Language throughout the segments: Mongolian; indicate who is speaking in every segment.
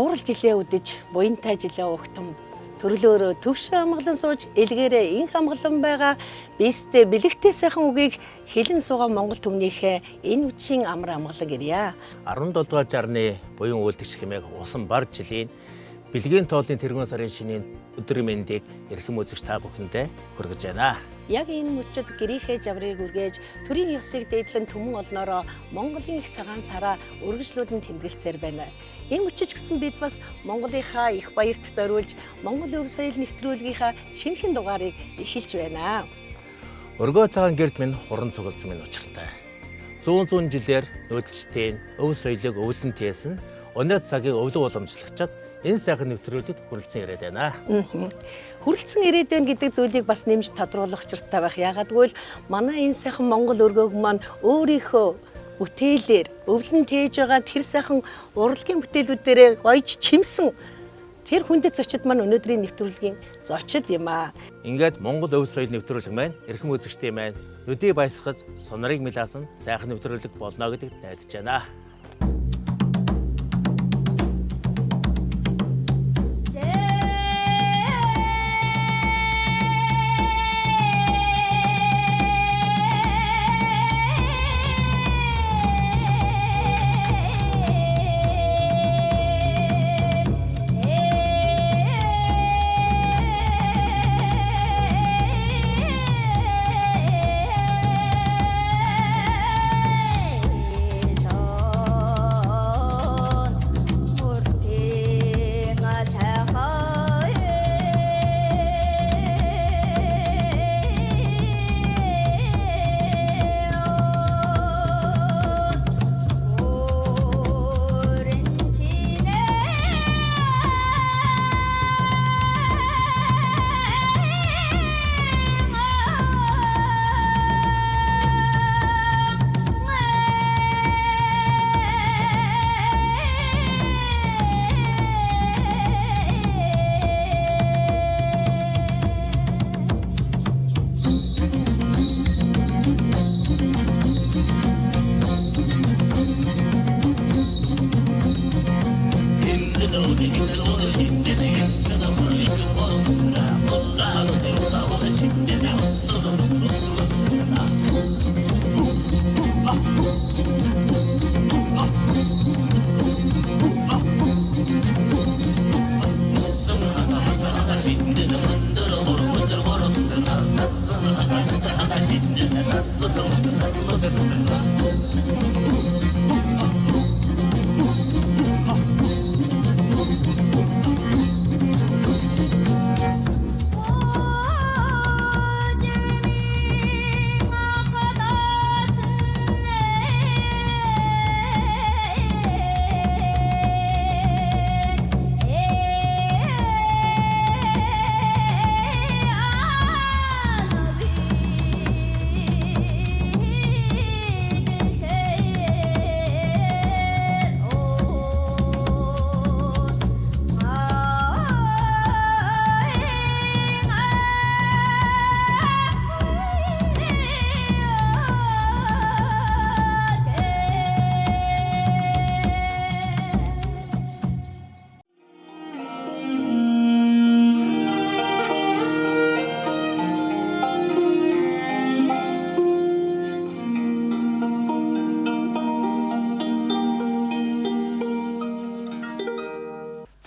Speaker 1: буурал жилээ үдэж, буянтай жилээ угтан төрлөөрөө төвшин амгалан сууж элгээрээ инх амгалан байгаа бистэ бэлэгтэй сайхан үгийг хэлэн суугаа Монгол түмнийхээ энэ үчийн амар амгалан гэрья.
Speaker 2: 17 дугаар жарны буян үйлдэгч хэмээх усан бар жилийн бэлгийн тоолын тэргуун сарын шинийн өдрийн мэндийг эрхэм үзэгч та бүхэндээ хүргэж байна.
Speaker 1: Яг энэ мөчөд гэрийнхээ жаврыг үргээж төрийн ёсыг дээдлэн түмэн олноороо Монголын их цагаан сараа үргэлжлүүлэн тэмдэглэсээр байна. Энэ мөчөж гисэн бид бас Монголынхаа их баярт зориулж Монгол өв соёл нэвтрүүлгийнхаа шинэхэн дугаарыг эхэлж байна.
Speaker 2: Өргөө цагаан гэрд минь хуран цугласан минь учиртай. 100 жилээр нүүдэлчдийн өв соёлыг өвлөн тээсэн өнөө цагийг өвлөг уламжлагчид энэ сайхан нэвтрүүлэгт хүрэлцэн ирээд байна.
Speaker 1: Хүрэлцэн ирээд байна гэдэг зүйлийг бас нэмж тодруулах учиртай байх. Яагадгүй л манай энэ сайхан Монгол өргөөг маань өөрийнхөө бүтээлээр өвлөн тээж байгаа тэр сайхан урлагийн бүтээлүүдээрээ гоёж чимсэн тэр хүндэт зочид маань өнөөдрийн нэвтрүүлгийн зочид юм аа.
Speaker 2: Ингээд Монгол өв соёл нэвтрүүлэг маань эрхэм үзэгчдийн маань нүдий баясгаж сунарыг мэлаасан сайхан нэвтрүүлэг болно гэдэгт найдаж байна.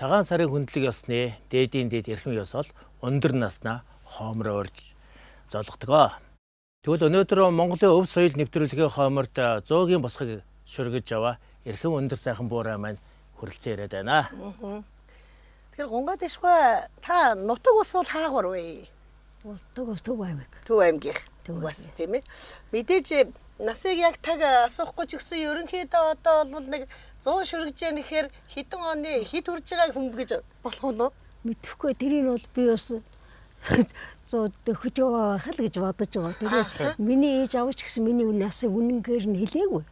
Speaker 2: Цагаан сарын хөндлөг ёсны дээдийн дээд эрхэм ёс бол өндөр наснаа хоомроо урьж золгодог. Тэгвэл өнөөдөр Монголын өв соёл нэвтрүүлгийн хооморт 100-гийн босхыг шүргэж аваа эрхэм өндөр сайхан буурай маань хүрэлцэн ирээд байна.
Speaker 1: Тэгэхээр гунгаа дэшгүй та нутаг ус бол хаагур вэ?
Speaker 3: Нутаг ус Төв аймаг.
Speaker 1: Төв аймгийн бас тийм ээ. Мэдээж насыг яг таг асуухгүй ч гэсэн ерөнхийдөө одоо бол нэг 100 шүргэж яах нэхэр хэдэн оны хит хүрж байгааг хүмбгэж болох уу?
Speaker 3: Мэдхгүй тэрийг бол би бас 100 дөхөж байгаа хэл гэж бодож байгаа. Тэгээд миний ээж аваач гэсэн миний насыг үнэнгээр нь хэлээгүй.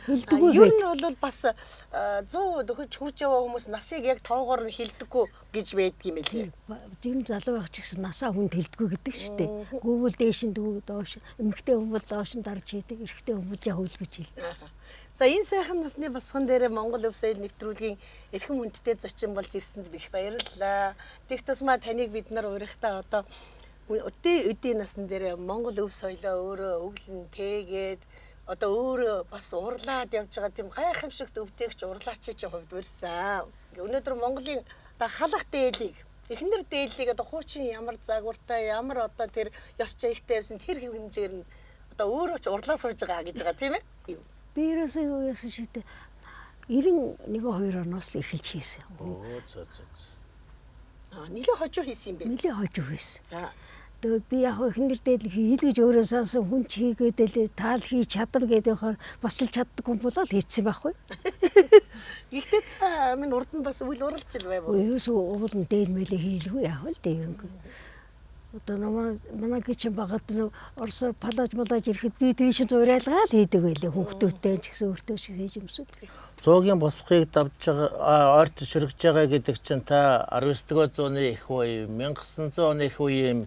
Speaker 3: Хэлдэггүй
Speaker 1: Ер нь бол бас 100 дөхөж хурж яваа хүмүүс насыг яг тоогоор нь хэлдэггүй гэж байдаг юм билий.
Speaker 3: Жин залуу байх ч гэсэн насаа хүнд хэлдэггүй гэдэг шүү дээ. Гүүвэл дээш нь дүү доош, эмэгтэй хүн бол доош нь дарж хийдэг, эрэгтэй хүн бол яг үл гэж хэлдэг.
Speaker 1: За энэ сайхан насны босгон дээр Монгол Өв соёл нэвтрүүлгийн эрхэм хүндтэй зочин болж ирсэнд их баярлалаа. Тэгэх тусмаа таныг бид нар урихтаа одоо өдийн насн дээр Монгол Өв соёлоо өөрөө өвлөн тэгээд одоо өөрөө бас урлаад явж байгаа тийм гайхамшигт өвдөөгч урлаачийн хувьд барьсан. Өнөөдөр Монголын халах дээлийг эхнэр дээлийг одоо хуучин ямар загвартай ямар одоо тэр ёс жигтэй байсан тэр хэмжээр нь одоо өөрөө ч урлаа сууж байгаа гэж байгаа тийм ээ.
Speaker 3: Би ерөөсөө юу яасан шүү дээ. 91-2 оноос л эхэлж хийсэн.
Speaker 1: Нилээ хожуу хийсэн юм бэ?
Speaker 3: Нилээ хожуу хийсэн.
Speaker 1: За.
Speaker 3: Тэгээд би яг эхнэр дээлийг хийл гэж өөрөө сансан хүн ч хийгээд л таал хийж чадна гэдэг хаар бас л чаддаггүй болоо л хийцсэн байхгүй.
Speaker 1: Гэхдээ минь урд нь бас үл уралж л байв.
Speaker 3: Ерөөсөө уулын дээл мэлээ хийлгүй яах вэ дээрэнгүй. Одоо манай гिचэн багт Оросоор палаж малаж ирэхэд би тийш зурайлгаад хийдэг байлээ хүүхдүүдтэй ч гэсэн өөртөө ч хийж юмсууд.
Speaker 2: 100-гийн босхыг давж байгаа ойрт шүргэж байгаа гэдэг чинь та 19-р зууны их үе 1900 оны их үеийн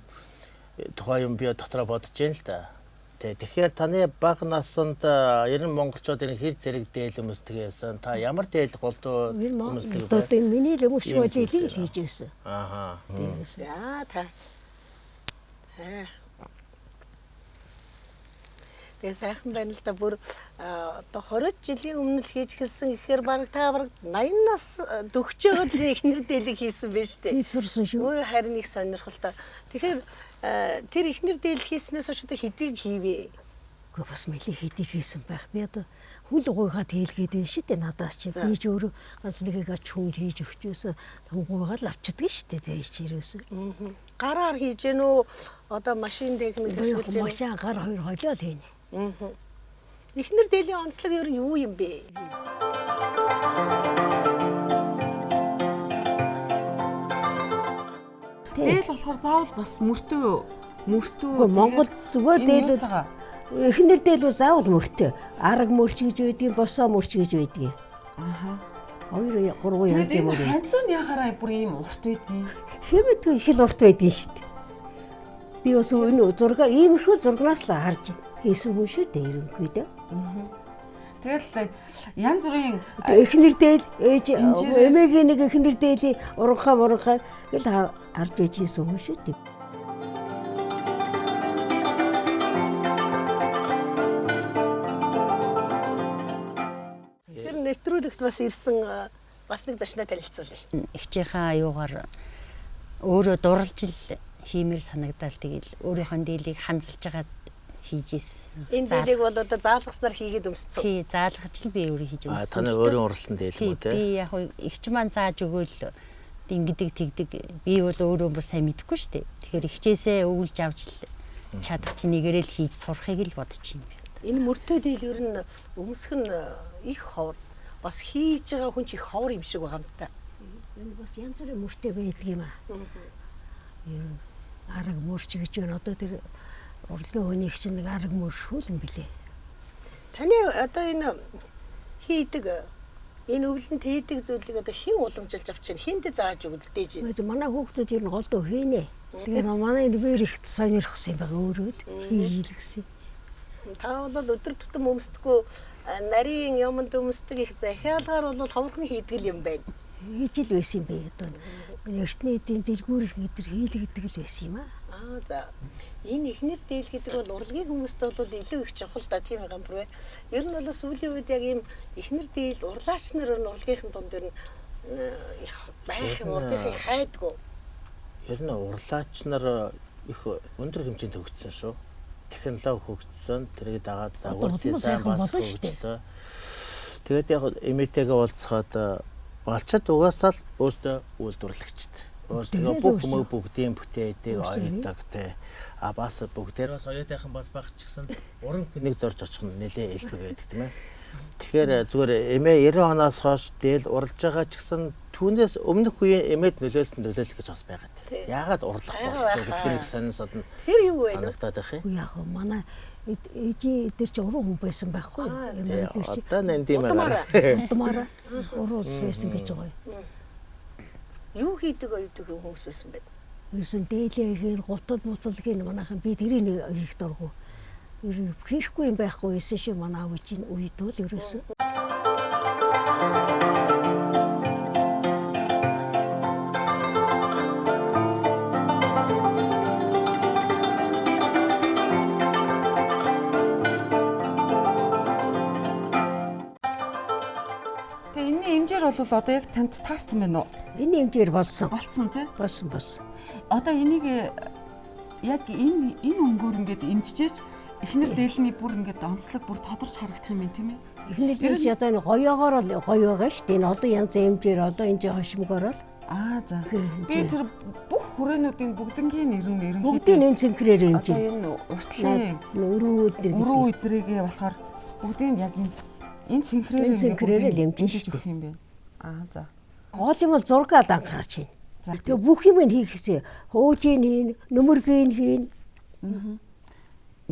Speaker 2: тухай юм би дотроо бодож байна л да. Тэгэхээр таны бага насанд ер нь монголчуудын хэр зэрэг дээл өмсдөгсэн та ямар дээл голдуу өмсдөг вэ?
Speaker 3: Одоо миний л өмсч байж ийл хийж байсан.
Speaker 2: Ааха.
Speaker 1: Яа та. Тэгээ сайхан байна л да бүр одоо 20 жилийн өмнө л хийж гэлсэн гэхээр баг та баг 80-наас дөгч байгаад эхнэр дээлийг хийсэн байж тээ.
Speaker 3: Хийсэрсэн шүү.
Speaker 1: Өө харин их сонирхолтой. Тэгэхээр тэр эхнэр дээл хийснээс хойш одоо хэдийг хийвэ?
Speaker 3: Гэхдээ бас мэли хэдийг хийсэн байх. Би одоо хүл гуйгаад хийлгээд байна шүү дээ надаас чи. Би ч өөрөө ганц нэгийг ач хүн хийж өгчөөс хүн гуйгаад авчдаг шүү дээ тэр чирээс.
Speaker 1: Гараар хийж гэнэ үү? Одоо машин техник ашиглаж
Speaker 3: байна. Машин гар хоёр холиол хийнэ.
Speaker 1: Эхнэр дээлийн онцлог ер нь юу юм бэ?
Speaker 4: Дээл болохоор заавал бас мөртөө
Speaker 3: Монгол зүгээр дээл бол эхнэр дээл бол заавал мөртөө. Арга мөрч гэж байдгийг, босоо мөрч гэж байдгийг.
Speaker 4: Ааха.
Speaker 3: 2-3 янз юм уу.
Speaker 4: Ханцуун яхаараа бүр ийм урт байдгийг.
Speaker 3: Хэмэдгүй их л урт байдгийг шүү дээ. Би бас энэ зураг иймэрхүү зургаас л харж хийсэн хүн шүү дээ ерөнхий дээ.
Speaker 4: Тэгэл янз бүрийн
Speaker 3: эхнэр дээл ээж эмээгийн нэг эхнэр дээлийн уранхаа гэл харж байж хийсэн хүн шүү дээ.
Speaker 1: Тэр нэвтрүүлэгт бас ирсэн бас нэг зочноо танилцуулъя.
Speaker 5: Эхчийнхаа аюугаар өөрөө дурлж л хиймээр санагдал тэгэл өөрийнхөө дийлийг ханзалж байгаа хийж ийсэн.
Speaker 1: Энэ дийлийг бол одоо заалгаснаар хийгээд өмссөн.
Speaker 5: Тий, заалгаж л би өөрөө хийж өмссөн.
Speaker 2: Таны өөрийн урлсан дийл юм уу те?
Speaker 5: Би яг ихч маань зааж өгөөл ингэдэг тэгдэг. Би бол өөрөө бас сайн мэдэхгүй шүү дээ. Тэгэхээр ихчээсээ өвлж авч л чадах чи нэгээрээ л хийж сурахыг л бодож юм байна.
Speaker 1: Энэ мөртөө дийл ер нь өмсөх нь их ховор. Бас хийж байгаа хүн ч их ховор юм шиг байгаа юм та.
Speaker 3: Энэ бас янз бүрийн мөртөө байдаг юм аа. Ер арга мөрч гэж байна. Одоо тэр урлагийн хүнийг чинь нэг арга мөршүүл юм билээ.
Speaker 1: Таны одоо энэ хийдэг энэ өвлөнд хийдэг зүйлийг одоо хэн уламжилж авч чинь хэнд зааж өгдөөж байна.
Speaker 3: Манай хүүхдүүд ер нь голдуу хийнэ. Тэгээ манай нэр их сонирхсан юм байгаа өөрөө хийлгсэн.
Speaker 1: Та бол өдөр тутам өмсдөггүй нарийн юмд өмсдөг их захиалгаар бол ховорхон хийдэг юм байна.
Speaker 3: Хийж л байсан юм бэ одоо. Эртний эдийн дэлгүүр их өдр хийлгдэг л байсан юм аа.
Speaker 1: За энэ эхнэр дээл гэдэг бол урлагийн хүмүүст бол илүү их чухал да тийм байгаа юм бүрээ. Ер нь бол сүүлийн үед яг ийм эхнэр дээл урлаач нар урлагийн дунд ер нь байх юм урлагийг хайдгүй.
Speaker 2: Ер нь урлаач нар их өндөр хэмжээнд хөгжсөн шүү. Технологи хөгжсөн, тэрийг дагаад загварлын сайн бас хөгжлөө. Тэгээд яг эмээтэйгээ уулзахад балчад угаасаа л өөртөө үйлдвэрлэгчд. Өөртөө бүгдийн бүтээдэг оюутаг те. Бас бүгдээр бас оюутайхан бас байх ч гэсэн уран хүнийг зорж очих нь нэлээ элбэг байдаг тийм ээ. Тэгэхээр зүгээр эмээ 90 оноос хойш дээл урлж байгаа ч гэсэн түүнээс өмнөх үеийн эмээд нөлөөлсөн нөлөөлөл гэж бас байгаа. Яагаад урлах болчих вэ гэдэг нэг сонин содон.
Speaker 1: Тэр юу вэ?
Speaker 2: Санагдаад байх юм.
Speaker 3: Яг манай ээжи дээр чи уруу хүн байсан байхгүй юу? Эмээ чи
Speaker 2: Одоо нандимаа.
Speaker 3: удмаараа уруу улс байсан гэж байгаа юм.
Speaker 1: Юу хийдэг оюутан хүмүүс байсан бэ?
Speaker 3: Юусэн дээлээ хийн гутад муцалгийн манайхан би тэрийг хийх дургу. Ер хийхгүй юм байхгүй байсан шүү манай аав чинь үед бол ерөөсөө.
Speaker 4: Тэгээ энэний хэмжээр бол одоо яг танд таарсан байна уу?
Speaker 3: Энэ хэмжээр болсон.
Speaker 4: Болцсон тий.
Speaker 3: Болсон.
Speaker 4: Одоо энийг яг энэ өнгөөр ингээд эмчижээч эхнэр дээлний бүр ингээд онцлог бүр тодорч харагдах юм байна тийм ээ.
Speaker 3: Эхнэр дээлч одоо энэ гоёогоор л гоё байгаа шүү дээ. Энэ олон янзын хэмжээр одоо энэ хошмогоор л
Speaker 4: За. Би тэр бүх хүрээнүүдийн бүгднгийн нэр нь
Speaker 3: бүгдийн энэ цэнхрээр
Speaker 4: одоо
Speaker 3: хэмжээ.
Speaker 4: энэ уртлын
Speaker 3: Өрөө
Speaker 4: өдрийгээ болохоор бүгдийн яг энэ цэнхрээр
Speaker 3: цэнхрээр л хэмжиж
Speaker 4: өгөх юм байна. За.
Speaker 3: Гол юм бол зургаад анхаарч байна.
Speaker 4: За.
Speaker 3: Тэгээ бүх юм хийхсээ хуужийн хийн, нөмөргийн хийн.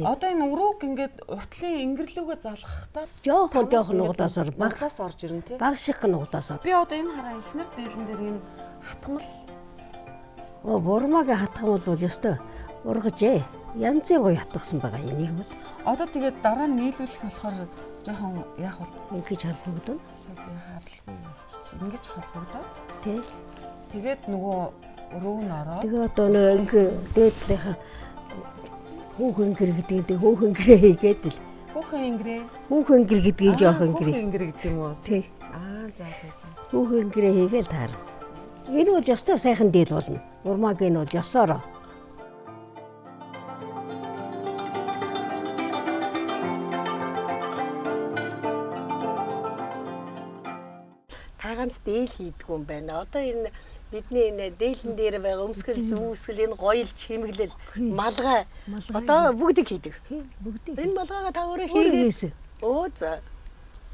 Speaker 4: Одоо энэ өрөөг ингээд уртлын ингэрлүүгээ залгахтаа
Speaker 3: Жохон нуглаасаар
Speaker 4: багаас орж ирнэ тий.
Speaker 3: баг шиг нуглаасаар.
Speaker 4: Би одоо энэ хараа эхнэр дээлэн дээр энэ хатгамал
Speaker 3: Бурмагийн хатгамал бол ёстой ургажээ. Янзын гоё хатгсан байгаа энийг бол.
Speaker 4: одоо тэгээд дараа нь нийлүүлэх болохоор жоохон яах вэ?
Speaker 3: Ингэж холбогдно.
Speaker 4: Хаалгүй чи ингэж холбогдоод
Speaker 3: Тэ.
Speaker 4: тэгээд нөгөө өрөө нь ороод
Speaker 3: Тэгээ одоо нэг дээдлийнхаа хүүхэн гэр гэдэг хүүхэн гэрээ хийгээд л
Speaker 4: хүүхэн ингэрээ
Speaker 3: хүүхэн гэр гэдгийг жоохон
Speaker 4: хүүхэн
Speaker 3: гэрээ.
Speaker 4: ингэрээ гэдэг юм уу?
Speaker 3: Тий.
Speaker 4: За.
Speaker 3: Хүүхэн гэрээ хийгээл таар. Энэ бол ёстой сайхан дийл болно. Бурмагийн бол ёсоороо.
Speaker 1: Та ганц дээл хийдэг юм байна. Одоо энэ бидний энэ дээлэн дээр байгаа өмсгөл зүүсгэл энэ гоёл чимэглэл малгай одоо бүгдийг хийдэг.
Speaker 3: Бүгдийг.
Speaker 1: Энэ малгайгаа та өөрөө
Speaker 3: хийсэн.
Speaker 1: За.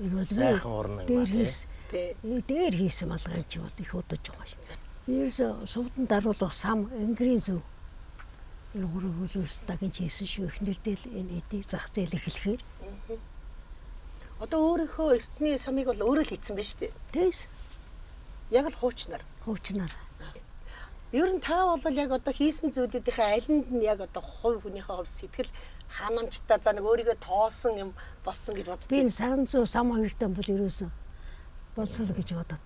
Speaker 3: Энэ бол
Speaker 2: Сайхан урна юм
Speaker 3: дээр
Speaker 2: байна.
Speaker 3: хийсэн.
Speaker 1: Тий.
Speaker 3: Дээр хийсэн малгай чи бол их удаж байгаа юм. Нэрс сувдан даруулах сам ангирийн зөв. Энэ хөрөө хөлөөс тагийн хийсэн шүү. Эхнэрдээ л энэ эдийг зах зээл эхлэхээр.
Speaker 1: Одоо өөрийнхөө эртний самыг бол өөрөө л хийсэн байна шүү дээ.
Speaker 3: Тэс
Speaker 1: Яг л хуучнаар.
Speaker 3: хуучнаар.
Speaker 1: Ер нь та бол яг одоо хийсэн зүйлүүдийнхээ алинд нь яг одоо хувь хүнийхээ хувь сэтгэл ханамжтай за нэг өөрийгөө тоосон юм болсон гэж бодож
Speaker 3: Би
Speaker 1: байна.
Speaker 3: энэ саран зүү сам хоёртаа бол ерөөсөн болсол гэж боддог.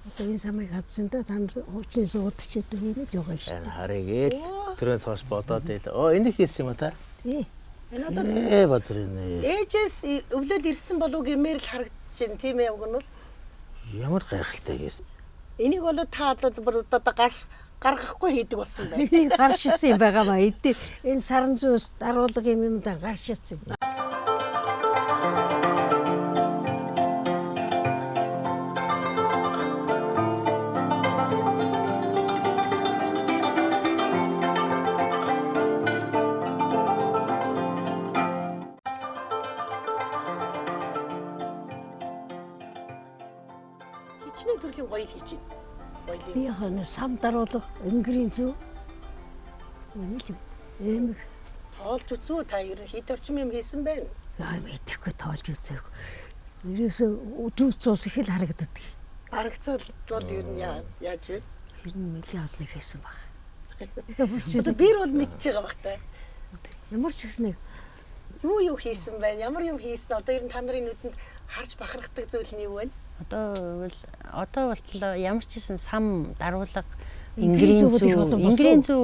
Speaker 3: Одоо энэ самыг хадсан да танд хуучны суудч гэдэг юм л байгаа шүү.
Speaker 2: Энэ харыгээд түрээс хойш бодоод ийл. Энийг хийсэн юм а та?
Speaker 3: Ээ.
Speaker 1: Энэ одоо
Speaker 2: Базар энэ.
Speaker 1: ээжээс өвлөл ирсэн болов гэмээр л харагдаж байна тийм ээ уг нь бол.
Speaker 2: Ямар гайхалтай гэсэн.
Speaker 1: Энийг бол та бол одоо гаргахгүй хийдэг болсон байна.
Speaker 3: Энийг гаршилсан юм байгаа маа. Энэ саран зүүс даруулга юм да гаршилсан.
Speaker 1: Хичнээн төрлийн гоёл хийж байна. Гоёлын
Speaker 3: Би хана сам даруулга ангирийн зөв. Юм л юм. Эмэг
Speaker 1: тоолж үзүү та ер нь хэд орчим юм хийсэн байна.
Speaker 3: яа мэдэхгүй тоолж үзээг. Ерөөсөө үдүүс цус их л харагддаг.
Speaker 1: Барагцал бол ер нь яаж вэ?
Speaker 3: Тэр нь нэлийн олныг хийсэн баг.
Speaker 1: Одоо бэр бол мэдчихэж байгаа бах та.
Speaker 3: Ямар ч гэсэн
Speaker 1: Юу хийсэн байна? Ямар юм хийсэн? Одоо ер нь та нарын нүдэнд харж бахархдаг зүйл нь юу вэ?
Speaker 5: Одоо бол ямар ч гэсэн сам даруулга
Speaker 3: Энгэрийн
Speaker 5: энгэрийн
Speaker 3: зүүл их олон
Speaker 5: зүү
Speaker 3: болсон.
Speaker 5: энгэрийн зүү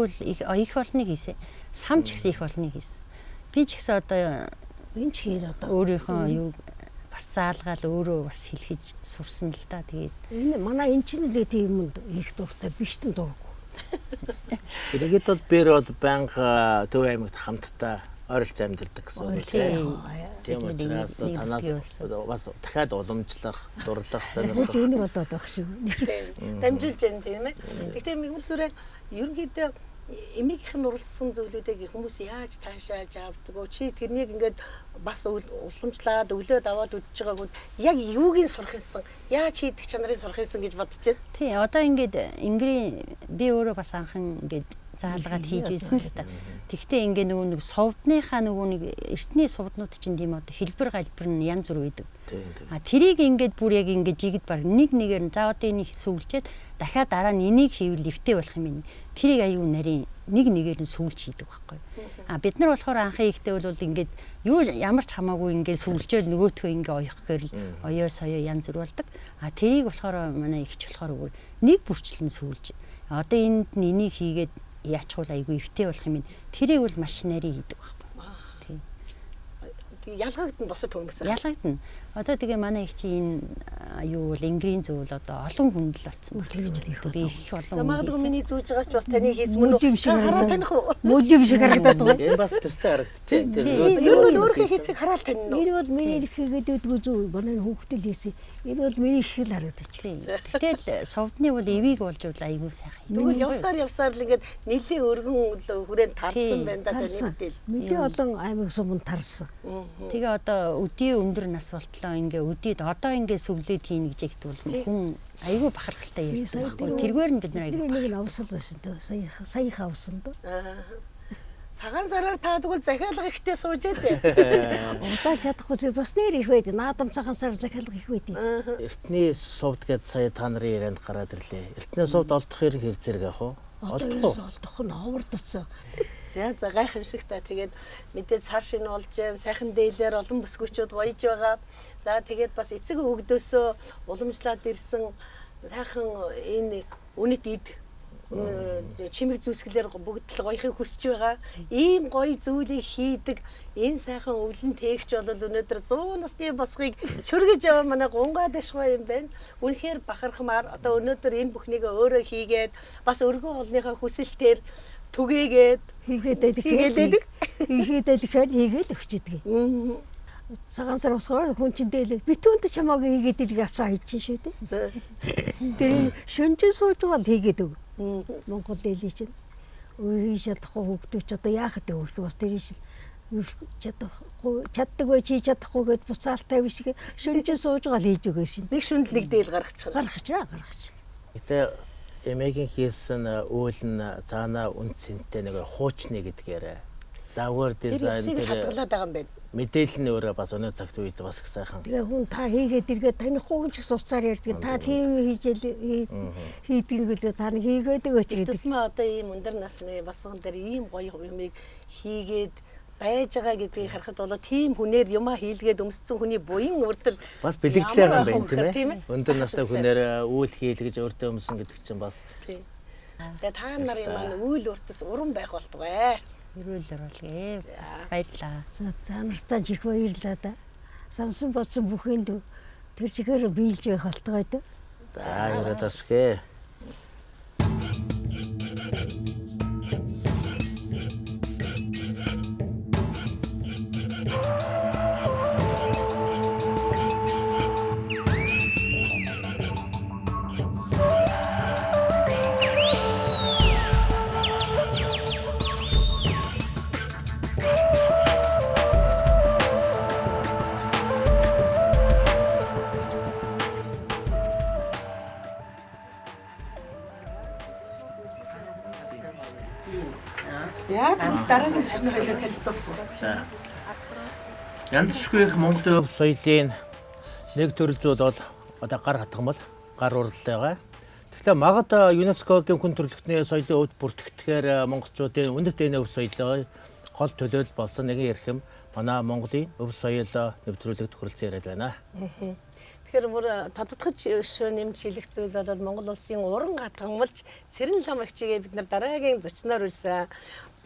Speaker 5: их олныг хийсэн. Сам ч гэсэн их олныг хийсэн. Би ч гэсэн одоо
Speaker 3: энэ ч хээр одоо
Speaker 5: өөрийнхөө юу бас заалгаал өөрөө бас хэлхэж сурсан л да. Тэгээд
Speaker 3: энэ манай энэ чинь л тийм юмд их дуртай биш тэн дурггүй.
Speaker 2: Иргэд бол бэр бол банга Төв аймагт хамтдаа ойролцоо амьдардаг гэсэн үг тийм. Тийм учраас танаас бас дахиад уламжлах, дурлах сонирхох.
Speaker 3: Энэ болоод байх шүү.
Speaker 1: Дамжуулж байна тийм ээ. Гэхдээ мигмар сүрээ ерөнхийдөө эмээгийнх нь урлсан зүйлүүдийг хүмүүс яаж таашааж авдаг вэ? Чи тэрнийг ингээд бас уламжлаад өглөөд аваад үдж байгааг нь яг юуг нь сурах юмсан? Яаж хийдэг чанарыг сурах юмсан гэж бодож байна.
Speaker 5: тий одоо ингээд энгэрийн би өөрөө бас анхан ингээд заалгаад хийж байсан л та. Тэгтээ ингээ нөгөө нэг сувдныхаа нөгөө нэг эртний сувднууд чинь тийм одоо хэлбэр галбар нь янз бүр үйдэг. Тэрийг ингээд бүр яг ингээд жигд баг нэг нэгээр нь за одоо энийг сүүлчээд дахиад дараа нь энийг хийвэл лифтэй болох юм. Тэрийг аюу нарийн нэг нэгээр нь сүүлж хийдэг байхгүй. Бид нар болохоор анхаа ихтэй бол ингээд юу ямар ч хамаагүй ингээд сүүлжээл нөгөөтгөө ингээ оёх гэхээр л оёо соёо янз бүр болдог. Тэрийг болохоор манай ихч болохоор нэг бүрчлэн сүүлж. Одоо энд нь энийг хийгээд яачхул айгүй өвтэй болох юм. Тэрийг бол маш нарийн хийдэг байхгүй.
Speaker 1: Тийм. Ялгагдана босод хүмүүс.
Speaker 5: Ялгагдана. Одоо тэгээ манай их чи энэ юу бол ингрийн зүйл одоо олон хүнд л атсан. Би их олон.
Speaker 1: Магадгүй миний зүүж байгаа ч бас таны хийж мөн хараад таних уу?
Speaker 3: Мөлийн шиг харагдаад байгаа.
Speaker 2: Энэ бас төстэй харагдчихэ.
Speaker 1: Ер нь өөрөө хийцэг хараад тань нь.
Speaker 3: Энэ бол миний их хийгээд өгдөггүй зүг. Манай хүүхдэл хийсэн. Энэ бол миний шиг л харагдаж байна.
Speaker 5: Гэтэл сувдны бол эвийг болж бол айгүй сайхан.
Speaker 1: Тэгвэл явсаар л ингээд нэлийн өргөн хүрээнд тарсан байна да нэгтэл.
Speaker 3: Нэлийн олон аймаг суманд тарсан.
Speaker 5: Тэгээ одоо өдийн өндөр нас болтлоо ингээ өдийд одоо ингээ сүвлээд хийнэ гэж ихтвэл хүн айгүй бахархалтай ярьсан байхгүй. Тэргээр нь бид нар айгүй
Speaker 3: нэг нь авсан байсан дөө. Саяхан авсан дөө.
Speaker 1: Цагаан сараар таадгүй захиалга ихтэй сууж дээ.
Speaker 3: Удаа чадахгүй бас нэр их байд. Наадам цагаан сар захиалга их байд.
Speaker 2: Эртний сувд гэд сая та нарын ярианд гараад ирлээ. Эртний сувд олдох хэрэг хэв зэрэг яах вэ?
Speaker 3: Олдох нь ховордсон.
Speaker 1: За гайхамшиг та тэгээд мэдээд цааш нь болж जैन сайхан дээлэр олон бүсгүүчүүд гоёж байгаа. За тэгээд бас эцэг хөгдөөсөө уламжлаад ирсэн сайхан энэ үнэт ид чимэг зүсгэлээр бүгд л гоёхыг хүсэж байгаа. Ийм гоё зүйлийг хийдэг энэ сайхан өвлөн тээгч бол өнөөдөр 100 насны босхийг шүргэж яваа манай гунгаа дашгүй юм байна. Үнэхээр бахархмаар одоо өнөөдөр энэ бүхнийг өөрөө хийгээд бас өргөн олныхаа хүсэлтээр түгээгээд хийгээд хийгээл өгчдөг. Цагаан сар босгоор хүн чинь дээлээ битүүнд чамааг хийгээд ирэх авсан хайж шүү дээ. Тэр шөнжин сууж байгаа л хийгээд өг. Монгол дээлий чинь хийж чадахгүй хүүхдүүд ч одоо яах вэ өөрх бас тэр чинь чаддаг байж хийж чадахгүй гэд буцаалтай биш гэ шөнжин сууж байгаа л хийж өгөөс. Нэг шүнд нэг дээл гаргачихна.
Speaker 2: Гэтэ эмээгийн хийсэн үйл нь цаана үнцэнтэй нэг хуучны гэдгээр завгар дизайн
Speaker 1: тэр хадгалаад байгаа юм байна.
Speaker 2: Мэдээлэл нь өөрөө бас өнөө цагт үед бас их сайхан.
Speaker 3: Тэгээ хүн та хийгээд иргээд танихгүй хүн ч суцаар ярьдаг. Та тийм хийдэг гэж та хийгээд өгөөч гэдэг.
Speaker 1: Тэсмээ одоо ийм өндөр насны босгон дээр ийм гоё юмыг хийгээд байж байгаа гэдгийг харахад бол тийм хүнээр юмаа хийлгээд өмссөн хүний буян урдл
Speaker 2: бас бэлэгдлээр юм байна тийм ээ. Өндөр настай хүнээр үйл хийлгэж өөртөө өмсөн гэдэг чинь бас.
Speaker 1: Тэгээ та нарын маань үйл уртас уран байх болтугай.
Speaker 5: Эрүүл оруулъя. Баярлалаа.
Speaker 3: За нартай чих баярлалаа да. Сансан бодсон бүхэнд тэр чигээр биелж байх болтугай да.
Speaker 2: За яриад ашгэ.
Speaker 1: За дараагийн зочны хоёроо танилцуулах.
Speaker 2: За. Янзшгүй их Монголын өв соёлын нэг төрөл зүйл бол одоо гар хатгамал, гар урал байгаа. Тэгэхээр магад ЮНЕСКОгийн хүн төрөлхтний соёлын өвд бүртгэгдэхээр монголчуудын үнэт энэ өв соёлын гол төлөөлөл болсон нэгэн ярих юм. Манай Монголын өв соёл нэвтрүүлэгт хүрэлцэн яриад байна.
Speaker 1: Тэгэхээр бүр тодтогч өшөө нэмж хэлэх зүйл бол Монгол улсын уран хатгамалч Цэрэн Ламагчигээ бид нар дараагийн зочноор ирсэн.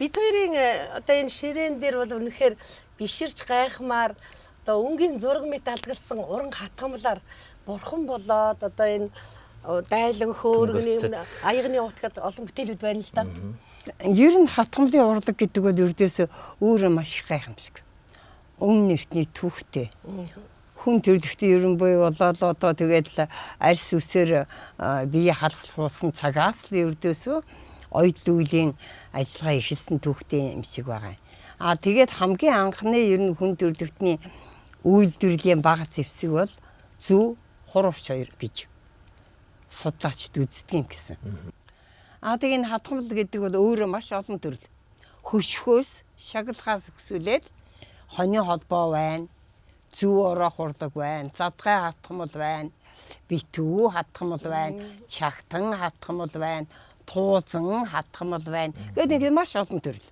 Speaker 1: Бид хоёрын одоо энэ ширээн дээр бол үнэхээр биширч гайхмаар одоо өнгийн зураг мэт алдгалсан уран хатгамлаар бурхан болоод одоо энэ дайлан хөөргөний аягны утгад олон бүтээлүүд байна л да.
Speaker 6: Ер нь хатгамлын урлаг гэдэг бол ердөөсөө өөрөө маш гайхамшиг. Өмнө эртний түүхтэй. Хүн төрлөختөө ерөн буй болоод одоо тэгээд л арьс үсээр бие халахлуулсан цагаас л ердөөсөө оюутны үеийн ажиллагаа эхэлсэн түүхтэй юм шиг байгаа. Тэгээд хамгийн анхны ер нь хүн төрлөختний үйлдвэрлэлийн бага зэвсэг бол зөв хурвч хоёр гэж судлаачд үздэг юм гэсэн. Тэгээд энэ хатгамал гэдэг бол өөрөө маш олон төрөл. хөшхөөс шагналхаас өксүүлээд хоньны холбоо байна. Зүү ороо хурлаг байна. Задгай хатгамал байна. Битүү хатгамал байна. Чагтан хатгамал байна. Туузан хатгамал байна. Гэдэг нь маш олон төрөл.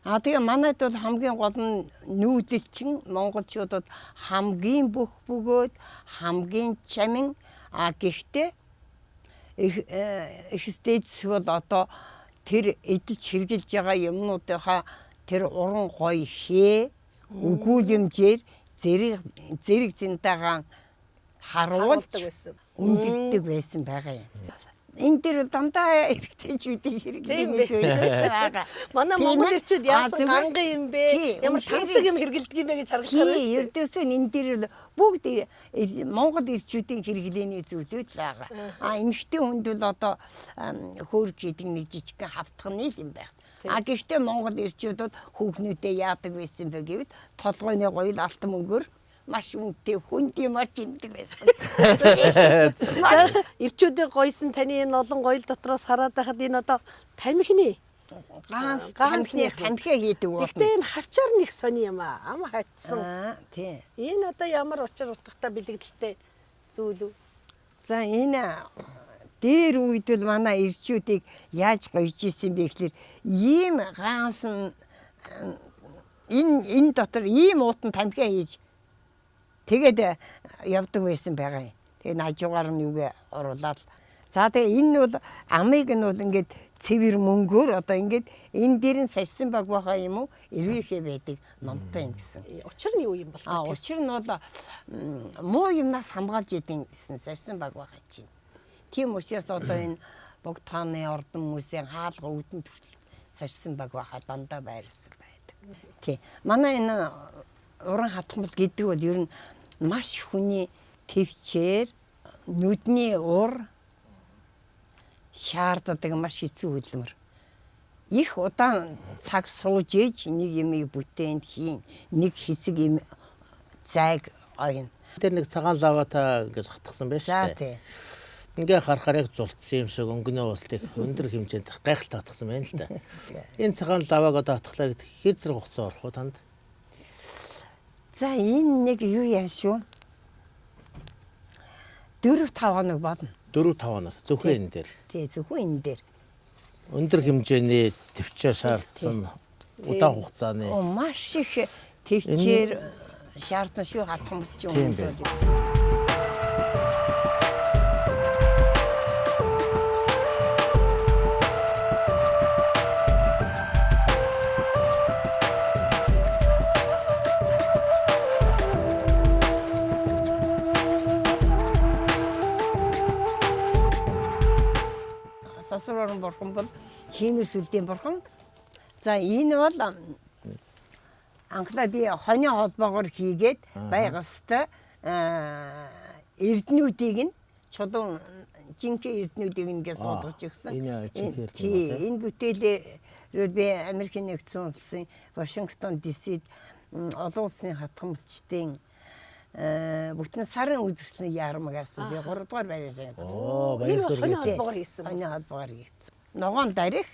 Speaker 6: Тэгээ манайд бол хамгийн гол нь нүүдэлчин монголчуудад хамгийн бүх бөгөөд хамгийн чамин гэхдээ их стэйц бол одоо тэр эдэлж хэрглэж байгаа юмнуудынхаа тэр уран гоё хээ өгүүлэмжээр зэрэг зинтайгаан харуулж үнэлдэг байсан байгаа юм. Энэ дээр дандаа эргэжтэй бидийг хэрэглэдэг зүйл байгаа.
Speaker 1: Манай монгол ирчүүд яасан ганган юм бэ? Ямар тансаг юм хэрэглэдэг юм бэ гэж харагдаж байна шүү дээ.
Speaker 6: Ердөөсөө энэ дээр бүгд монгол ирчүүдийн хэрэглээний зүйлүүд л байгаа. Эмэгтэй хүнд бол одоо хөөрг гэдэг нэг жижигхэн хавтганы л юм байх. Гэхдээ монгол ирчүүдүүд хүүхнүүдээ яадаг байсан бэ гэвэл толгойн гоёл алтан мөнгөөр маш үнэтэй хүнд юмар чиндэг байсан.
Speaker 1: Ирчүүдийн гойсон таны энэ олон гоёл дотроос хараад байхад энэ одоо тамхины
Speaker 6: ганцны хамхиа хийдэг бол.
Speaker 1: Гэхдээ энэ хавчаар нэг сони юм аа. Ам хавцсан.
Speaker 6: Тийм.
Speaker 1: Энэ одоо ямар учир утгатай бэлэгдэлтэй зүйл үү?
Speaker 6: За энэ дээр үед л манай ирчүүдийг яаж гоёж исэн бэ гэхээр ийм гансан энэ дотор ийм уутан тамхиа хийж тэгээд явдаг байсан байгаа юм. Тэгээд хажуугаар нь юугээ оруулаад. За тэгээд энэ бол амыг нь бол ингээд цэвэр мөнгөөр одоо ингээд энэ дээр нь сарсан баг байгаа юм уу? Ирвэхэ байдаг номтой юм гэсэн.
Speaker 1: Учир нь юу юм бол та?
Speaker 6: Учир нь бол муу юмнаас хамгаалж идэв гэсэн сарсан баг байгаа чинь. Тийм учраас одоо энэ богд хааны ордон хүмүүсийн хаалга үүдэн төрөл сарсан баг байгаа дандаа байрсан байдаг. Тийм. Манай энэ уран хатгамал гэдэг бол ер нь маш хүний төвчээр нүдний ур шаарддаг маш хэцүү хөдөлмөр. Их удаан цаг сууж ээж нэг юмыг бүтээн хийн. Нэг хэсэг юм зайг ойн.
Speaker 2: Тэр нэг цагаан лаваата гэж хатгсан байж тээ. Ингээ харахаар яг зулцсан юм шиг өнгөнөө ууслыг өндөр хэмжээнд гайхалтай хатгсан байна л да. Энэ цагаан лавааг одоо хатглаа гэдэг хэр зэрэг хугацаа орох уу танд?
Speaker 6: За энэ нэг юу яа шүү. 4-5 хоног болно.
Speaker 2: 4-5 хоног зөвхөн энэ дээр.
Speaker 6: Тий, зөвхөн энэ дээр.
Speaker 2: Өндөр хэмжээний төвчээр шаардсан удаан хугацааны.
Speaker 6: Маш их төвчээр шаардсан шүү хатгамж юм бол. Сасрын бурхан бол хиймээс үлдээн бурхан. За энэ бол анхлаа би хоньны холбоогоор хийгээд байгаа ёстой эрднүүдийг нь чулуун жинхэнэ эрднүүдийг ингээд суулгаж өгсөн. Энэ бүтээлээр би Америкийн нэгдсэн улсын Вашингтон ДС-д олон улсын хатгамжчдын бүтэн сарын үзэсгэлэн яармагаас би 3 дугаар байрсан.
Speaker 1: Хоньны холбоогоор хийсэн.
Speaker 6: Хоньны холбоогоор хийсэн. Ногоон дарих.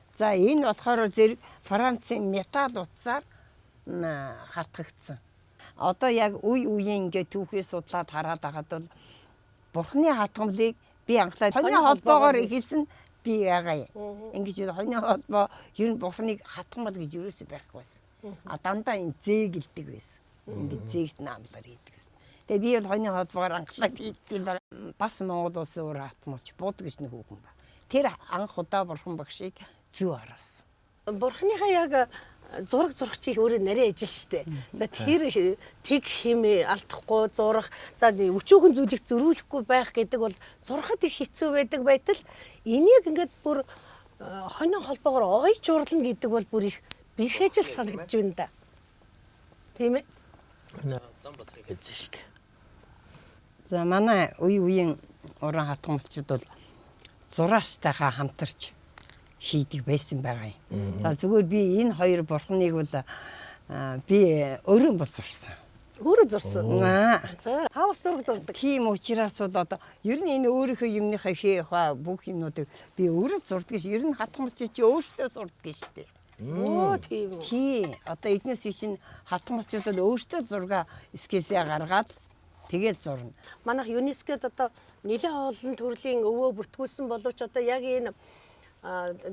Speaker 6: За энэ болохоор зэрэг Францын металл утсаар хатгагдсан. Одоо яг үе үеийн ингээд түүхээс судлаад хараад байхад бол бурхны хатгамлыг би анхлаа хоньны холбоогоор хийсэн би байгаа юм. Ингэж хоньны холбоо ер нь бурхныг хатгамал гэж юусоо байхгүй байсан. Дандаа энэ зээгэлдэг байсан. Ингээд зэгт наамлаар хийдэг гэсэн. Тэгээ би бол хоньны холбоогоор анхлаад хийсэн ба бас Монгол улсын уур хатмалч бууд гэж нэг хүүхэн ба. Тэр анх удаа бурхан багшийг зүү хараасан.
Speaker 1: Бурханыхаа яг зураг зурагчийг өөрөө нарийн ажил штэ. За тэр тэг хэмээ алдахгүй зурах, за өчүүхэн зүйлийг зөрүүлэхгүй байх гэдэг бол зурхад их хэцүү байдаг байтал энийг ингээд бүр хоньны холбоогоор ойж урлана гэдэг бол бүр их бэрхэж санагдаж байна да. Тийм ээ.
Speaker 2: Зам басрыг хэлсэн шүү дээ.
Speaker 6: За манай үе үеийн уран хатгамалчид бол зураачтайхаа хамтарч хийдэг байсан байгаа юм. За зүгээр би энэ хоёр бурхныг бол би өөрөө боловсруулсан.
Speaker 1: Өөрөө зурсан.
Speaker 6: За
Speaker 1: та бас зураг зурдаг.
Speaker 6: Тийм учраас бол одоо ер нь энэ өөрийнхөө юмныхаа хийх бүх юмнуудыг би өөрөө зурдаг ш. Ер нь хатгамалчид чи өөртөө зурдаг шүү дээ.
Speaker 1: Оо тийм үү.
Speaker 6: Тий. Одоо эднээс чинь хатгамчуудад өөртөө зураг эскизээ гаргаад тэгээд зурна.
Speaker 1: Манайх ЮНЕСКОд одоо нэлээд олон төрлийн өвөө бүртгүүлсэн боловч одоо яг энэ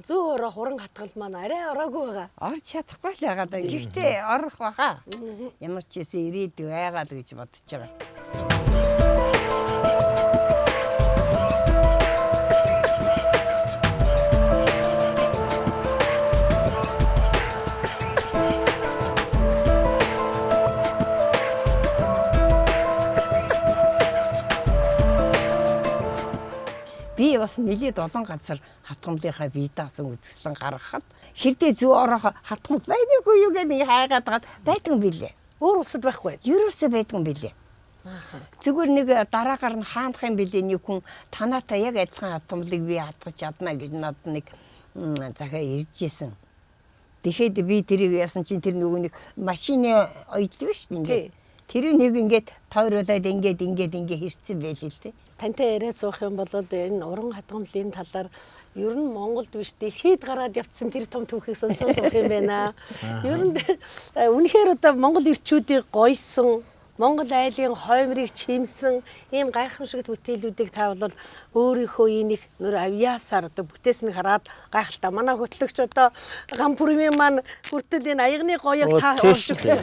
Speaker 1: зөө ороо хуран хатгал маань арай ороогүй байгаа.
Speaker 6: Орж чадахгүй л байгаа даа. Гэхдээ орох баха. Ямар ч хэсэ ирээдүй айгаад гэж бодож байгаа. Би бас нэлээд олон газар хатгамлынхаа бие даасан үзэсгэлэн гаргахад хэрдээ зүү орох хатгамл байгаагүй юу гэдэг хайгаад гад байдсан билээ.
Speaker 1: Өөр улсад байхгүй.
Speaker 6: Ерөөсөө байдсан билээ. Зүгээр нэг дараагаар нь хаандах юм билээ нэг хүн танаатай яг адилхан хатгамлыг би хатгах чадна гэж надад нэг захаа иржсэн. Тэгэхэд би тэрийг яасан чинь тэр нөгөө нэг машины ойдлоо шүү дээ. Тэр нэг ингээд тойруулаад ингээд хэрцэн байлээ л дээ.
Speaker 1: Тантай яриад суух юм бол энэ уран хатгамлын талаар ер нь Монголд биш дэлхийд гараад явцсан тэр том түүхийг сонсоо суух юм байна. Ер нь үнэхээр одоо Монгол ирчүүдийг гойсон, Монгол айлын хоймрыг чимсэн ийм гайхамшигт бүтээлүүдийг та бол өөрийнхөө энийг нөр авьяасаар одоо бүтээснийг хараад гайхалтай. Манай хөтлөгч одоо гам бүрмийн маань хүртэл энэ аягны гоёг та олж өгсөн.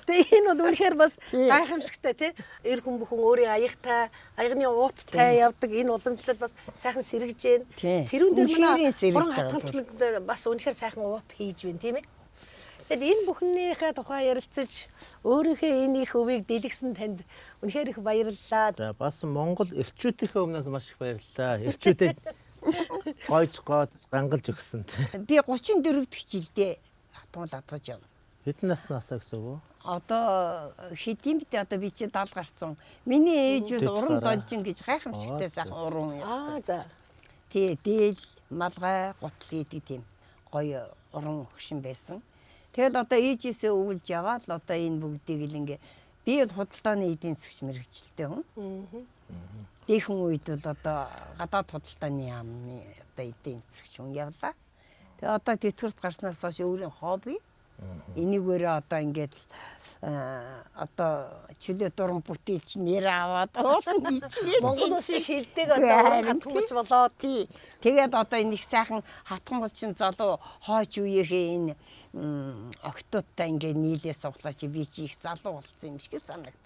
Speaker 1: Тэгээ энэ бол үнэхээр бас гайхамшигтай тий. Эр хүн бүхэн өөрийн аягтай, аягны ууттай явдаг энэ уламжлал бас сайхан сэргэж байна. Тэрүүн дээр манай уран хатгалч бас үнэхээр сайхан уут хийж байна тийм ээ. Тэгэд энэ бүхнийхээ тухай ярилцаж өөрийнхөө энэ их өвийг дэлгэсэн танд үнэхээр их баярлалаа.
Speaker 2: За бас Монгол эрчүүдийнхээ өмнөөс маш их баярлалаа. Эрчүүдэд гойж гоод гангалж өгсөн.
Speaker 6: Би 34 дэх жилдээ хатгамал хатгаж явна.
Speaker 2: Хэдэн наснаасаа гэсэн үг үү?
Speaker 6: Одоо хэдийн битээ одоо би чи 70 гарсан. Миний ээж бол уран должин гэж гайхамшигтай сайхан уран явсан.
Speaker 1: За.
Speaker 6: Тий, дээл, малгай, гутал гэдэг тийм гоё уран хөшин байсан. Тэгэл одоо ээжээсээ өвлж яваад л одоо энэ бүгдийг л ингээ би бол худалдааны эдийн засгч мэрэгчлээ хүн. Дээхэн үед бол одоо гадаад худалдааны яамны одоо эдийн засгч хүн явлаа. Тэгээ одоо тэтгэврт гарснаас хойш өөрийн хобби энийгээрээ одоо ингээд одоо чөлөө дуран бүтээлч нэр аваад уулын хийчихээ.
Speaker 1: Монгол улсын шилдэг одоо хатгамж болоод
Speaker 6: тий. Тэгээд одоо энэ их сайхан хатгамжчин залуу хойч үеийнхээ энэ октодтай ингээд нийлээ суглаа чи би чи их залуу болсон юм шиг санагдав.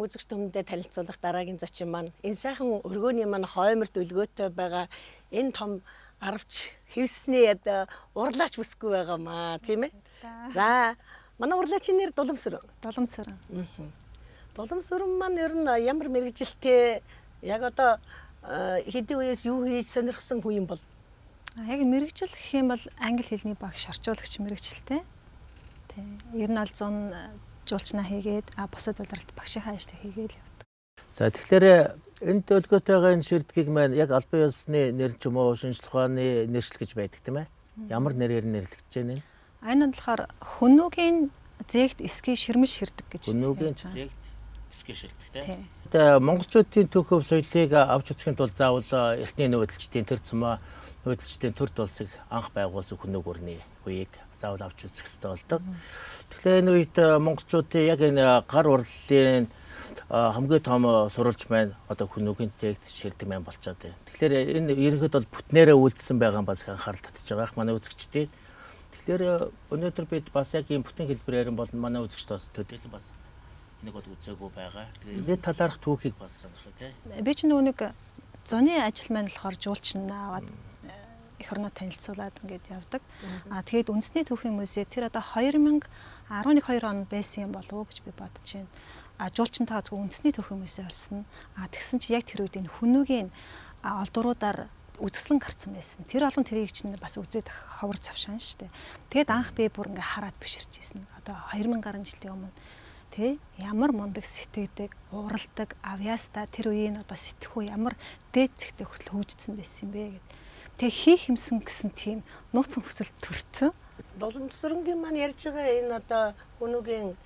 Speaker 1: үзэгч түмэндээ танилцуулах дараагийн зочин маань энэ сайхан өргөөний маань хойморт өлгөөтэй байгаа энэ том аравч хевсний урлаач бүсгүй байгаамаа тийм ээ. За манай урлаачийн нэр Дуламсүрэн.
Speaker 7: Дуламсүрэн.
Speaker 1: Дуламсүрэн маань ер нь ямар мэрэгжилтэй яг одоо хэдийн үеэс юу хийж сонирхсан хүн юм бол?
Speaker 7: Яг мэрэгжил гэх юм бол англи хэлний багш орчуулагч мэрэгжилтэй. Тий. Ер нь аль зун жуулчнаа хийгээд бусад улиралд багшийнхаа ажлыг хийгээл явдаг.
Speaker 2: За тэгэхээр энэ төлгөөтэйгээ энэ ширдгийг маань яг албан ёсны нэр ч юм уу шинжлэх ухааны нэршил гэж байдаг тийм ээ. Ямар нэрээр нэрлэгдэж байна?
Speaker 7: Энэ нь болохоор хүнүүгийн зээгт эсгийн ширмэл ширдэг гэж.
Speaker 2: Хүнүүгийн зээгт эсгийн ширдэг тийм. Тэгээ монголчуудын түүх соёлыг авч үзэхийн тулд заавал эртний нүүдэлчдийн төр цумаа нүүдэлчдийн төр тулсыг анх байгуулсан хүнүүг өрний үеийг заавал авч үзэх хэрэгтэй болдог. Тэгэхээр энэ үед монголчуудын яг энэ гар урлалын хамгийн том сурвалж маань одоо хүнүүгийн зээгт ширдэг маань болчиход байна. Тэгэхээр энэ ерөнхийдөө бол бүтнээрээ үйлдэлсэн байгаа бас анхаарал татж байгаа манай үзэгчдийн. Тэгэхээр өнөөдөр бид бас яг ийм бүтэн хэлбэрээр нь бол манай үзэгчд бас төдийлөн бас энийг бол үзээгүй байгаа. Тэгээд энэ талаарх түүхийг бас сонирхоо тий.
Speaker 7: Би ч нэг зуны ажил маань болохоор жуулчин аваад эх орноо танилцуулаад ингээд явдаг. Тэгээд үндэсний түүхийн музей тэр одоо 2011-12 онд байсан юм болов уу гэж би бодож байна. Жуулчинтайгаа зөвхөн үндэсний түүхийн музей орсон. Тэгсэн чи яг тэр үед энэ хүнүүгийн олдуруудаар үзэсгэлэн гарцсан байсан. Тэр олон тэрийг чинь бас үзээд ховор завшаан шүү дээ. Тэгэд анх би бүр ингээ хараад биширч ирсэн. Одоо 2000 гаруй жилийн өмнө тэ ямар мундаг сэтгэдэг, уралдаг, авьяаста тэр үеийн одоо сэтгхүү ямар дээд зэгтээ хүртэл хөгжсөн байсан юм бэ гэд. Тэг хийх юмсан гэсэн тийм нууцсан хүсэл төрцөн.
Speaker 1: Дуламсүрэнгийн маань ярьж байгаа энэ одоо хүнүүгийн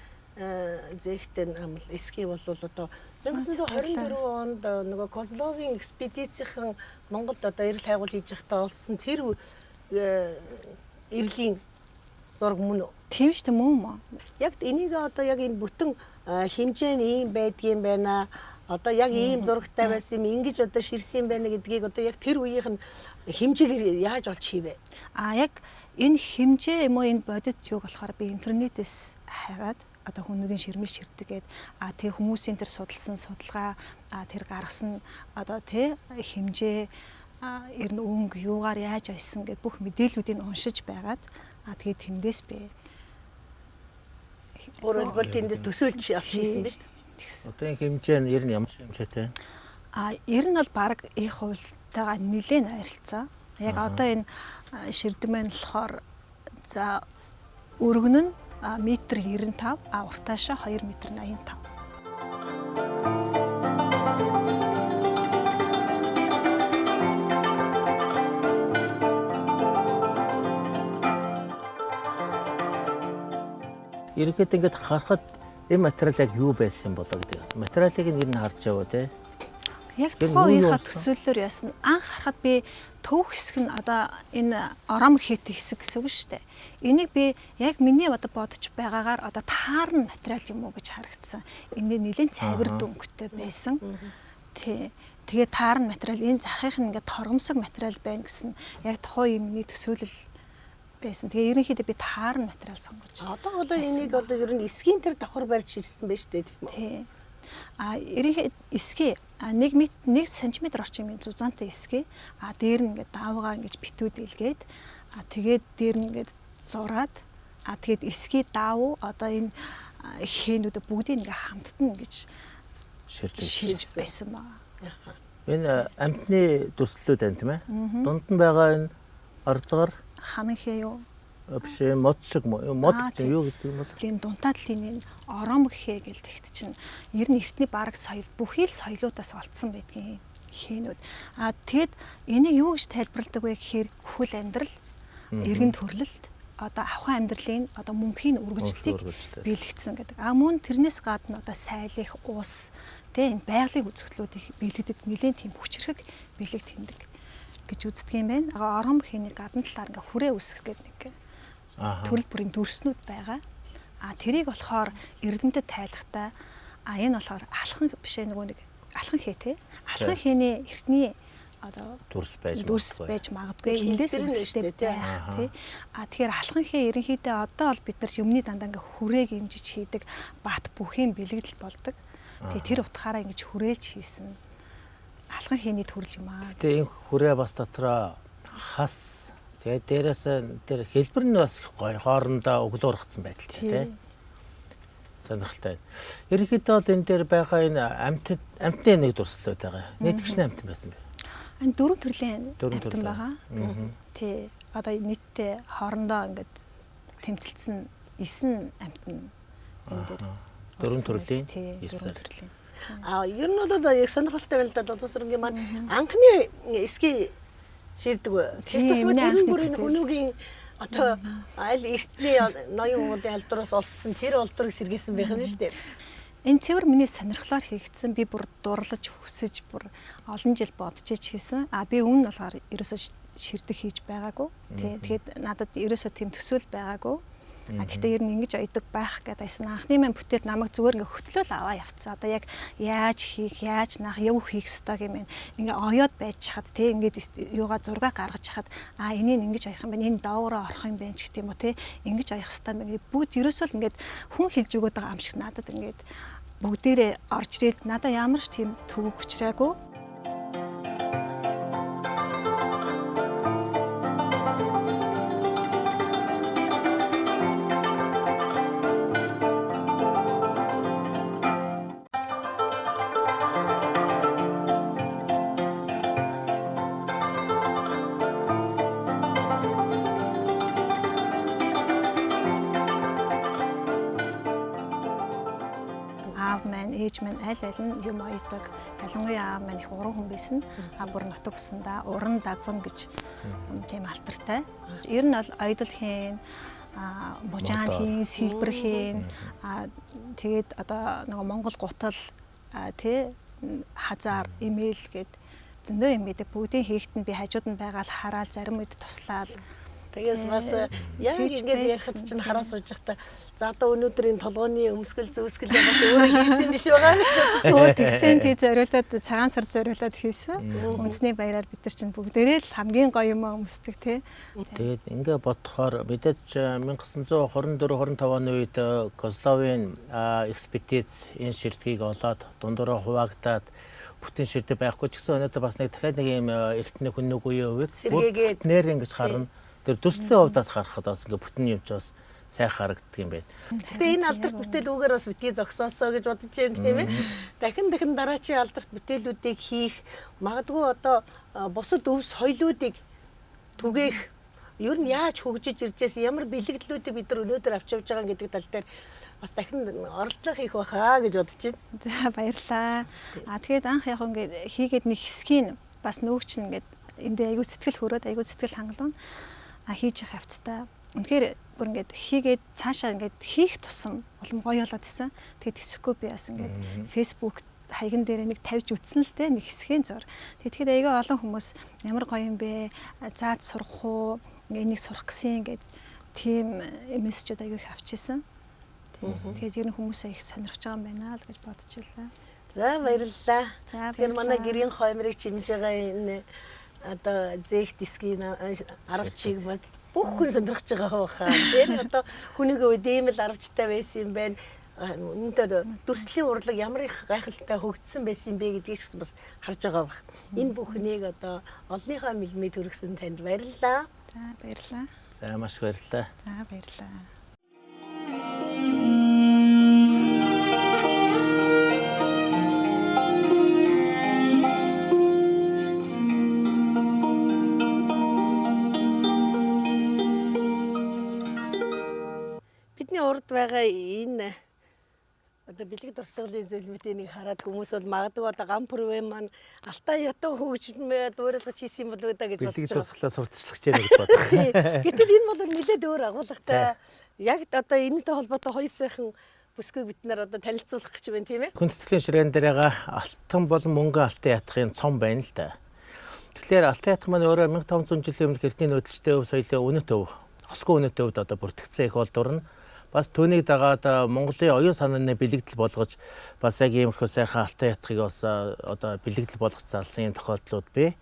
Speaker 1: зээгтэн амл эсхий бол одоо 1924 онд нөгөө Козловын экспедицийнхэн Монголд одоо эрэл хайгуул хийж байхдаа олсон тэр эрлийн зураг мөн үү?
Speaker 7: Тийм шүү дээ мөн.
Speaker 1: Яг энийг одоо яг энэ бүтэн хэмжээ нь ийм байдгийм байна. Одоо яг ийм зурагтай байсан юм ингэж одоо ширсэн байна гэдгийг одоо яг тэр үеийнх нь хэмжээгээр яаж олж хийвэ?
Speaker 7: Яг энэ хэмжээ юм уу энэ бодит юг болохоор би интернетээс хайгаад одоо хүнүүгийн ширмэл ширдэгээд тэг хүмүүсийн тэр судалсан судалгаа тэр гаргасан одоо тэ хэмжээ ер нь өнгө юугаар яаж ойсон гэд бүх мэдээллүүдийг уншиж байгаад тэгээд тэндээс би
Speaker 1: өөрөлдвөл тэндээс төсөөлж авч хийсэн биз дээ.
Speaker 2: Одоо энэ хэмжээ нь ер нь ямар хэмжээтэй?
Speaker 7: Ер нь бол баг их хувилтайгаа нэлээд ойролцоо. Яг одоо энэ ширдэг маань болохоор за өргөн нь метр 95, уртаашаа 2 метр 85.
Speaker 2: Ерөнхийдөө ингэж харахад энэ материал яг юу байсан болоо гэдэг. Материалыг нь ер нь харж яваа те.
Speaker 7: Яг тухайн үеийнхаа төсөөллөөр ясна. Анх харахад би төв хэсэг нь одоо энэ ором хийтэй хэсэг гэсэн үг шүү дээ. Энийг би яг миний одоо бодож байгаагаар одоо таарна материал юм уу гэж харагдсан. Энэ нэлээд цайвар дөнгөтэй байсан. Тэгээ таарна материал энэ захих нь ингээд торгомсог материал байна гэсэн яг тухайн юмны төсөөлөл байсан. Тэгээ ерөнхийдөө би таарна материал сонгож.
Speaker 1: Одоо энийг ер нь эсгийн тэр давхар барьж ширсэн байж тээ тийм үү?
Speaker 7: Ерөнхийдөө эсгээ 1 см орчим юм зузаантай эсгээ дээр нь ингээд даавгаа ингэж битүүд илгээд тэгээд дээр нь ингээд зураад тэгээд эсгээ даав одоо энэ хээнүүдэ бүгдийг ингээ хамттан ингэж ширж байсан баа.
Speaker 2: Энэ амтны дүрслэлүүд байна тийм ээ. Дунд нь байгаа энэ орцгор
Speaker 7: ханан хээ юу?
Speaker 2: Биш мод шиг мод гэж юу гэдэг юм бол
Speaker 7: тийм дунтаа талын энэ ором гэхээ гэлдэгт чинь ер нь эртний бараг соёл бүхий л соёлуудаас олцсон байдгийн хээнүүд. Тэгэд энийг юу гэж тайлбарладаг вэ гэхээр хүл амьдрал, эргэн төрлөлт, одоо авхан амьдралын одоо мөнхийн үргэлжлэлийг биелэгдсэн гэдэг. Мөн тэрнээс гадна одоо сайлих, ус, энэ байгалийн үзэгдлүүдийг биелэгдэд нэлээд тийм хүчрхэг биелэгдэндэг гэж үздэг юм байна. Ором хэний гадна талаар ингээ хүрээ үсгэх гэдэг нэг төрөл бүрийн дүрснүүд байгаа. Тэрийг болохоор эрдэмтэд тайлахтаа энэ болохоор алхан бишээ нөгөө нэг алхан хээ те. Алхан хээний эртний одоо
Speaker 2: дүрс байж
Speaker 7: магадгүй эндээс үүсэлтэй байх тий. Тэгэхээр алхан хээ ерөнхийдөө одоо бол бид нар юмны дандаа ингээ хүрээг имжиж хийдэг бат бүхийн бэлэгдэл болдог. Тэгээ тэр утгаараа ингэж хүрээлж хийсэн. Алхан хийний төрөл юм аа.
Speaker 2: Тэгээ энэ хүрээ бас дотроо хас тэгээ дээрээс тэр хэлбэр нь бас их гоё хоорондоо өглөөргцсэн байдал тий. Сонирхолтой. Ерөнхийдөө бол энэ дээр байгаа энэ амьтны нэг дурслууд байгаа. Нийтгчний амьтан байсан бэ?
Speaker 7: Энэ 4 төрлийн амьтан байгаа. Тий. Одоо нийтдээ хоорондоо ингээд тэмцэлсэн 9 амьтан энэ дээр
Speaker 2: 4 төрлийн
Speaker 7: 9 төрлийн.
Speaker 1: Ер нь бол яг сонирхолтой байл да Дулуусрынгийн маань анхны эски шийддэг. Тэр тусмаа тэрэн бүрийн хүмүүгийн одоо аль эртний ноён уулын алдраас олдсон тэр олдрыг сэргээсэн байх нь шүү дээ.
Speaker 7: Энэ цэвэр миний сонирхлоор хийгдсэн. Би бүр дурлаж хүсэж бүр олон жил бодож хийсэн. Би өмнө болохоор ерөөсөө ширдэг хийж байгаагүй. Тэгээд надад ерөөсөө тийм төсөөл байгаагүй. Гэхдээ ер нь ингэж ойдог байх гэдээсэн анхны маань бүтээл намайг зүгээр ингээ хөтлөөл аваа явцсан. Одоо яг яаж хийх, яаж наах, юу хийх ёстой гэмээр ингээ оёод байж хаад те ингээд юугаа зураг гаргаж хаад энийг ингэж оёх юм байна, энэ доогоороо орох юм байна ч гэх юм уу те ингэж оёх ёстой юм байна. Бүгд ерөөсөө л ингээд хүн хэлж өгöd байгаа юм шиг надад ингээд бүгдээрээ орж ирээд надаа ямар ч тийм төвөг хүчрээгүй. Ээж маань аль нь юм ойдог. Ялангуяа аав маань их уран хүн байсан. Бүр нутаг усанда уран дагван гэж тийм алтартай. Ер нь бол ойдол хийн, мужаан хийн, сэлбэр хийн, тэгээд одоо нөгөө Монгол гутал тий хазаар, имэйл гэд зөндөө юм гэдэг бүгдийн хийхтэн би хажууд нь байгаа л хараад зарим үед туслаад
Speaker 1: Тэгээс бас яг ингэж ярихад чинь хараа сууж байхдаа за одоо өнөөдрийн толгойн өмсгөл зөөсгөл бас өөрөө хийсэн биш байгаа гэж
Speaker 7: бодсон. Тэгсэн тий зориулаад цагаан сар зориулаад хийсэн. Үндэсний баяраар бид нар чинь бүгдээрээ л хамгийн гоё юм өмсдөг тий.
Speaker 2: Тэгээд ингээ бодохоор мэдээж 1924-25 оны үед Козловын экспедиц энэ ширтгийг олоод дундуур хуваагдаад бүтэн ширтэ байхгүй ч гэсэн өнөөдөр бас нэг дахиад нэг юм эртний хүн нэг үеийн үед нэр ингэж харна. Тэр төслийн хувьдаас харахад бас ингээ бүтэн юм ч бас сайхан харагддаг юм байна.
Speaker 1: Гэхдээ энэ алдарт бүтээл үгээр бас битгий зогсоосоо гэж бодож байна тийм ээ. Дахин дараачийн алдарт бүтээлүүдийг хийх магадгүй одоо бусад өв соёлуудыг түгээх ер нь яаж хөгжиж иржээс ямар бэлэгдлүүдийг бид нар өнөөдөр авч явж байгаа гэдэг тал дээр бас дахин оролдлого хийх байхаа гэж бодож байна.
Speaker 7: За баярлаа. Тэгээд анх яг ингээд хийгээд нэг хэсгийг бас нөгөөч ингээд эндээ аягүй сэтгэл хөрөөд аягүй сэтгэл хангалуун хийж явах явцтай. Үнэхээр бүр ингээд хийгээд цаашаа ингээд хийх тусам улам гоё болоод исэн. Тэгээд тэсэхгүй би бас ингээд Facebook хаягн дээр нэг тавьж үтсэн л дээ нэг хэсгийн зур. Тэгэхээр аягүй олон хүмүүс ямар гоё юм бэ? Зааж сурах уу? Ингээд энийг сурах гэсэн ингээд тийм мессежүүд аягүй их авчихсан. Тэгээд ер нь хүмүүсээ их сонирхож байгаа юм байна л гэж бодчихлаа.
Speaker 1: За баярлалаа. Тэгэхээр манай гэрийн хоймрыг чимж байгаа энэ одоо зээх дисгийн арвчийг бүх хүн сонирхож байгаа байхаа. Тэр одоо хүнийг үед ийм л арвчтай байсан юм байна. Өнөөдөр дүрслийн урлаг ямар их гайхалтай хөгжсөн байсан бэ гэдгийг ч бас харж байгаа байх. Энэ бүхнийг одоо олонныхоо мэлмээ төргсөн танд баярлалаа.
Speaker 7: За баярлалаа.
Speaker 2: За маш баярлалаа.
Speaker 7: За баярлалаа.
Speaker 1: Урд байгаа энэ одоо бэлэг дурсгалын зөвлөмтийг хараад хүмүүс бол магадгүй одоо гам бүрвэ маань алтай ятан хөгжмөө дуурайлгаж хийсэн юм болоо да гэж бодож байгаа.
Speaker 2: Бэлэг дурсгалаа сурталчилж яах гэж бодлоо.
Speaker 1: Гэтэл энэ бол нэлээд өөр агуулгатай. Яг одоо энэтэй холбоотой хоёр сайхан бүсгүй бид нар одоо танилцуулах гэж байна тийм ээ.
Speaker 2: Хүндэтгэлийн ширээн дээр байгаа алтан болон мөнгөн алтан ятгын цом байна л да. Тэгэхээр алтан ятг маань өөрөө 1500 жилийн өмнөх эртний нүүдэлчтэй өв соёлын үнэт өв. Хосгүй үнэт өвд одоо бүртгэгдсэн их болдурна. Бас түүнийг дагаад Монголын оюун санааны бэлэгдэл болгож бас яг иймэрхүү сайхан алтан ятгыг бас одоо бэлэгдэл болгож залсан юм тохиолдлууд бий.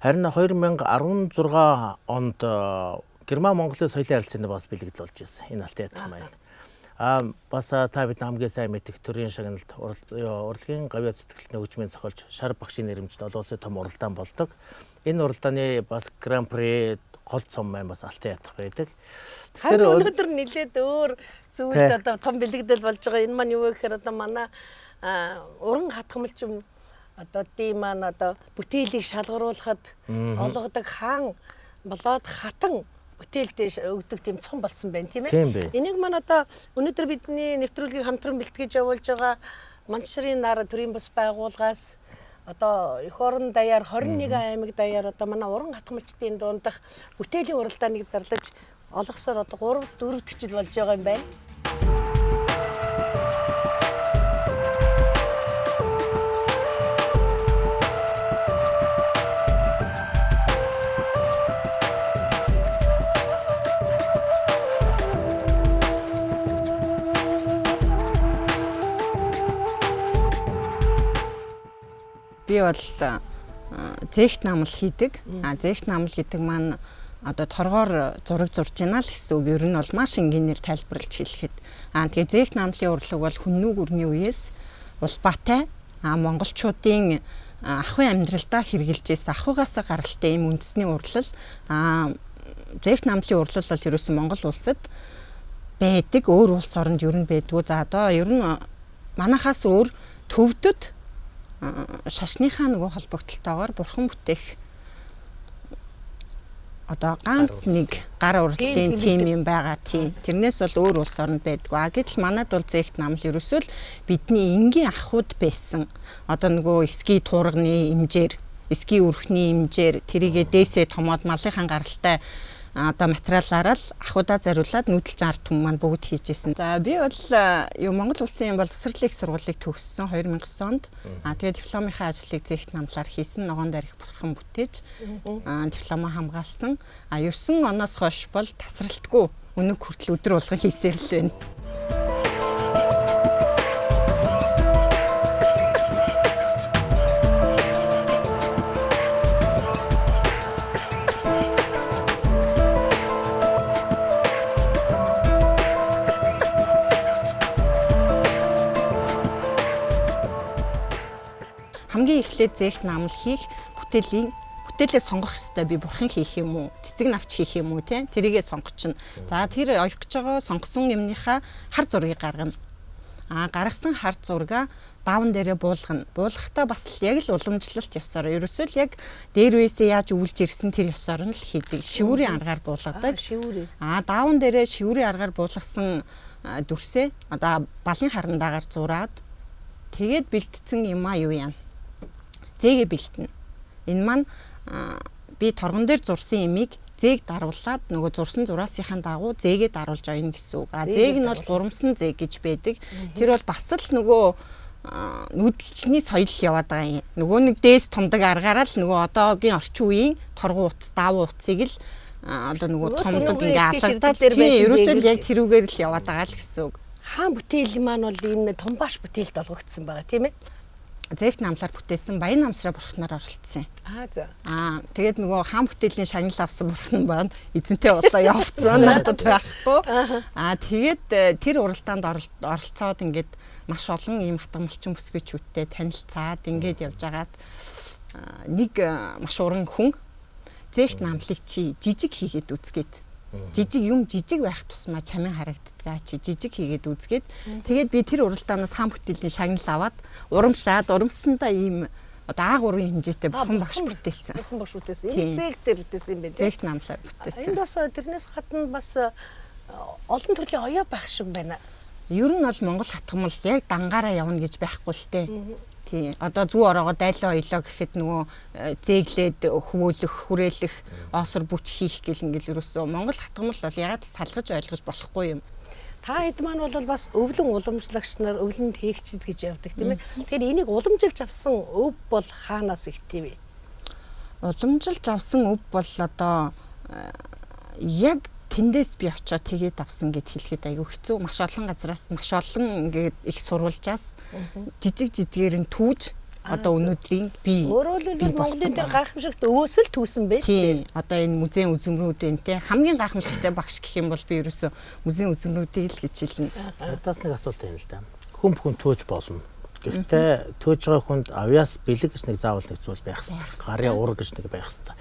Speaker 2: Харин 2016 онд Герман Монголын соёлын харилцаанд бас бэлэгдэл болж ирсэн энэ алтан ятг маань. Бас та бид хамгийн сайн мэдих төрийн шагналд урлагийн гавьяа зүтгэлтний хөгжмийн зохиолч Шар багшийн нэрэмжт олон улсын том уралдаан болдог. Энэ уралдааны бас гран-при гол цом маань бас Алтан ятах байдаг.
Speaker 1: Тэгэхээр өнөөдөр нэлээд өөр зүйлд одоо том бэлэгдэл болж байгаа. Энэ маань юу вэ гэхээр одоо манай уран хатгамалчин одоо дий маань одоо бүтээлийг шалгаруулахад олгодог хаан болоод хатан бүтээлдээ өгдөг тийм цом болсон байна тийм ээ. Энийг маань одоо өнөөдөр бидний нэвтрүүлгийг хамтран бэлтгэж явуулж байгаа Манчнарын нар төрийн бас байгууллагаас одоо эх орон даяар 21 аймаг даяар одоо манай уран хатгамалчдын дундах бүтээлийн уралдааныг зарлаж олгосоор одоо 3-4 дахь жил болж байгаа юм байна.
Speaker 8: Би бол зээгт намал хийдэг. Зээгт намал гэдэг маань одоо торгоор зураг зурж ийна л гэсэн үг. Ер нь бол маш энгийнээр тайлбарлаж хэлэхэд. Тэгээ зээгт намлын урлаг бол хүннүг өрний үеэс улбаатай монголчуудын ахуйн амьдралдаа хэрэгжилж байсан ахуйгаасаа гаралтай ийм үндэсний урлал. Зээгт намлын урлал бол ерөөсөн Монгол улсад байдаг. Өөр улс оронд ер нь байдгүй. За одоо ер нь манахаас өөр төвдөд шашныхаа нөгөө холбогдлолтойгоор бурхан бүтээх одоо ганц нэг гар урлагийн тим юм байгаа тий. Тэрнээс бол өөр улс оронд байдгүй. Гэтэл манад бол зээгт намл ерөөсөө л бидний энгийн ахуйд байсан. Одоо нөгөө эски туурганы хэмжээр, эски өрхний хэмжээр тэрийгэ дээсээ томоод малынхаа гаралтай одоо материалаараа л ахуйдаа зариулаад нүүдэлчин ард түмэн маань бүгд хийжсэн. За би бол Монгол улсын боловсролын их сургуулийг төгссөн 2000 онд. Тэгээд дипломынхаа ажлыг зээгт намлаар хийсэн. Ногоон дарих бурхан бүтээж дипломоо хамгаалсан. 9 оноос хойш бол тасралтгүй өнөг хүртэл өдөр болгон хийсээр л байна. Хамгийн эхлээд зээгт намл хийх бүтээлээ сонгох ёстой. Би бурхан хийх юм уу, цэцэг навч хийх юм уу те тэрийгээ сонгочихно. За тэр оёх гэж байгаа сонгосон юмныхаа хар зургийг гаргана. Гаргасан хар зургаа даавн дээрээ буулгана. Буулгахдаа бас яг л уламжлалт ёсоор ерөөсөө л яг дээр үесээ яаж өвлж ирсэн тэр ёсоор нь л хийдэг. Шивүүрийн аргаар буулгадаг. Даавн дээрээ шивүүрийн аргаар буулгасан дүрсээ одоо балын харандаагаар зураад тэгээд бэлтцэн юм юу яана. Зээгээ бэлтэнэ. Энэ маань би торгон дээр зурсан имийг зээг даруулаад нөгөө зурсан зураасынхаа дагуу зээгээ даруулж ойно гэсэн үг. Зээг нь бол гурамсан зээг гэж байдаг. Тэр бол бас л нөгөө нүүдэлчний соёл яваад байгаа юм. Нөгөө нэг дээс томдаг аргаараа л нөгөө одоогийн орчин үеийн торгон утас, даавуу утсыг л одоо нөгөө томдог ингээ алгадаад ерөөсөө яг тэрүүгээр л яваад байгаа л гэсэн үг.
Speaker 1: Хаан бүтээл маань бол энэ томбааш бүтээлд олгогдсон байгаа тийм ээ.
Speaker 8: Зээгт намлаар бүтээсэн баян намсраа бурхнаар оролцсон.
Speaker 1: За.
Speaker 8: Тэгээд нөгөө хаан бүтээлийн шагнал авсан бурхан байна. Эзэнтэй болоо явцсан надад байхгүй. Тэгээд тэр уралдаанд оролцоод ингээд маш олон ийм хатгамалчин бүсгүйчүүдтэй танилцаад ингээд явж агаад нэг маш уран хүн зээгт намлыг чи жижиг хийгээд үзгээд жижиг байх тусмаа чамин харагддаг чи жижиг хийгээд үзгээд тэгээд би тэр уралдаанаас хаан бүтээлийн шагнал аваад урамсандаа ийм одоо агуурын хэмжээтэй бурхан багш бүтээсэн.
Speaker 1: Бурхан багш бүтээсэн. Энэ зээг дээр бүтээсэн юм байна.
Speaker 8: Зээгт намлаар бүтээсэн.
Speaker 1: Энд бас тэрнээс гадна бас олон төрлийн оёо байх шиг байна.
Speaker 8: Ер нь бол Монгол хатгамал яг дангаараа явна гэж байхгүй л те. Тийм. Одоо зүү ороогоо дайлаа оёлоо гэхэд нөгөө зээглээд хөвөөлөх, хүрээлэх, оосор бүч хийх гэл ингээл ерөөсөө Монгол хатгамал бол ягаад салгаж ойлгож болохгүй юм.
Speaker 1: Та хэд маань бол бас өвлөн уламжлагч нар, өвлөн тээгчид гэж явдаг тийм ээ. Тэгэхээр энийг уламжилж авсан өв бол хаанаас ихтэй вэ?
Speaker 8: Уламжилж авсан өв бол одоо яг тэндээс би очиод тэгээд авсан гэд хэлэхэд айгүй хэцүү. Маш олон газараас маш олон ингээд их сурвалжаас жижигээр нь түүж Одоо өнөөдрийн би
Speaker 1: Өөрөөр хэлбэл Монголын дээр гайхамшигт өвөөсөл түүсэн байж
Speaker 8: тий. Одоо энэ музейн үзмрүүд байна те. Хамгийн гайхамшигтай багш гэх юм бол би ерөөсөө музейн үзмрүүдийг л гэж хэлнэ.
Speaker 2: Надаас нэг асуулт байна л да. Хүн бүхэн төөж болно. Гэхдээ төөж байгаа хүнд авьяас бэлэг гэж нэг заавал нэг зүйл байх хэрэгтэй. Гарын ур гэж нэг байх хэрэгтэй.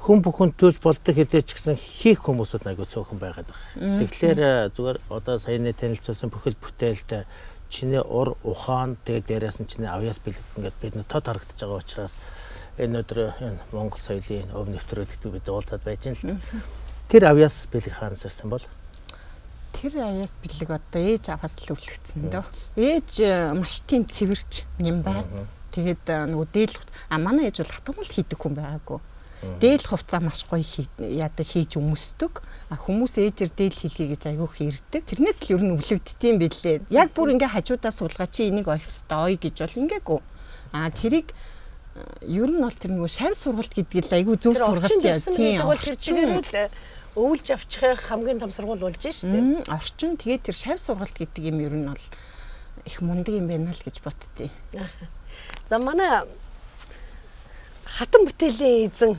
Speaker 2: Хүн бүхэнд төөж болдог хэдий ч гэсэн хийх хүмүүсүүд айгүй цөөхөн байгаад байгаа. Тэгэхээр зүгээр одоо саяны танилцуулсан бүхэл бүтээлд чиний ур ухаан тэгээд дээрээс нь чиний авьяас бэлэг ингээд бид нэ тод харагдаж байгаа учраас энэ өдөр энэ Монгол соёлын өв нэвтрүүлэгт бид уулзаад байж байна л. Тэр авьяас бэлэг хаанаас ирсэн бол?
Speaker 8: Тэр авьяас бэлэг одоо ээж аваас л өвлөгдсөн дөө. Ээж маш тийм цэвэрч юм байна. Тэгээд нөгөө дээл манай ээж бол хатамл хийдэг хүн байгаагүй. Дээл хувцаа маш гоё хийж өмсдөг. Хүмүүс ээжээр дээл хийлгий гэж айгүйх ирдэг. Тэрнээс л ер нь өвлөгддөм билээ. Яг бүр ингээ хажуудаа суулгаа чи энийг ойх ёстой ой гэж бол ингээгүй. Тэрийг ер нь бол тэр нөгөө шавь сургалт гэдэг л айгүй зөв сургалт яа. Тийм бол тэр чигээрээ л өвлж авчих хамгийн том сургууль болж шүү дээ. Орчин тэгээд тэр шавь сургалт гэдэг юм ер нь бол их мундаг юм байна л гэж боддتي.
Speaker 1: За манай хатан бүтээлийн эзэн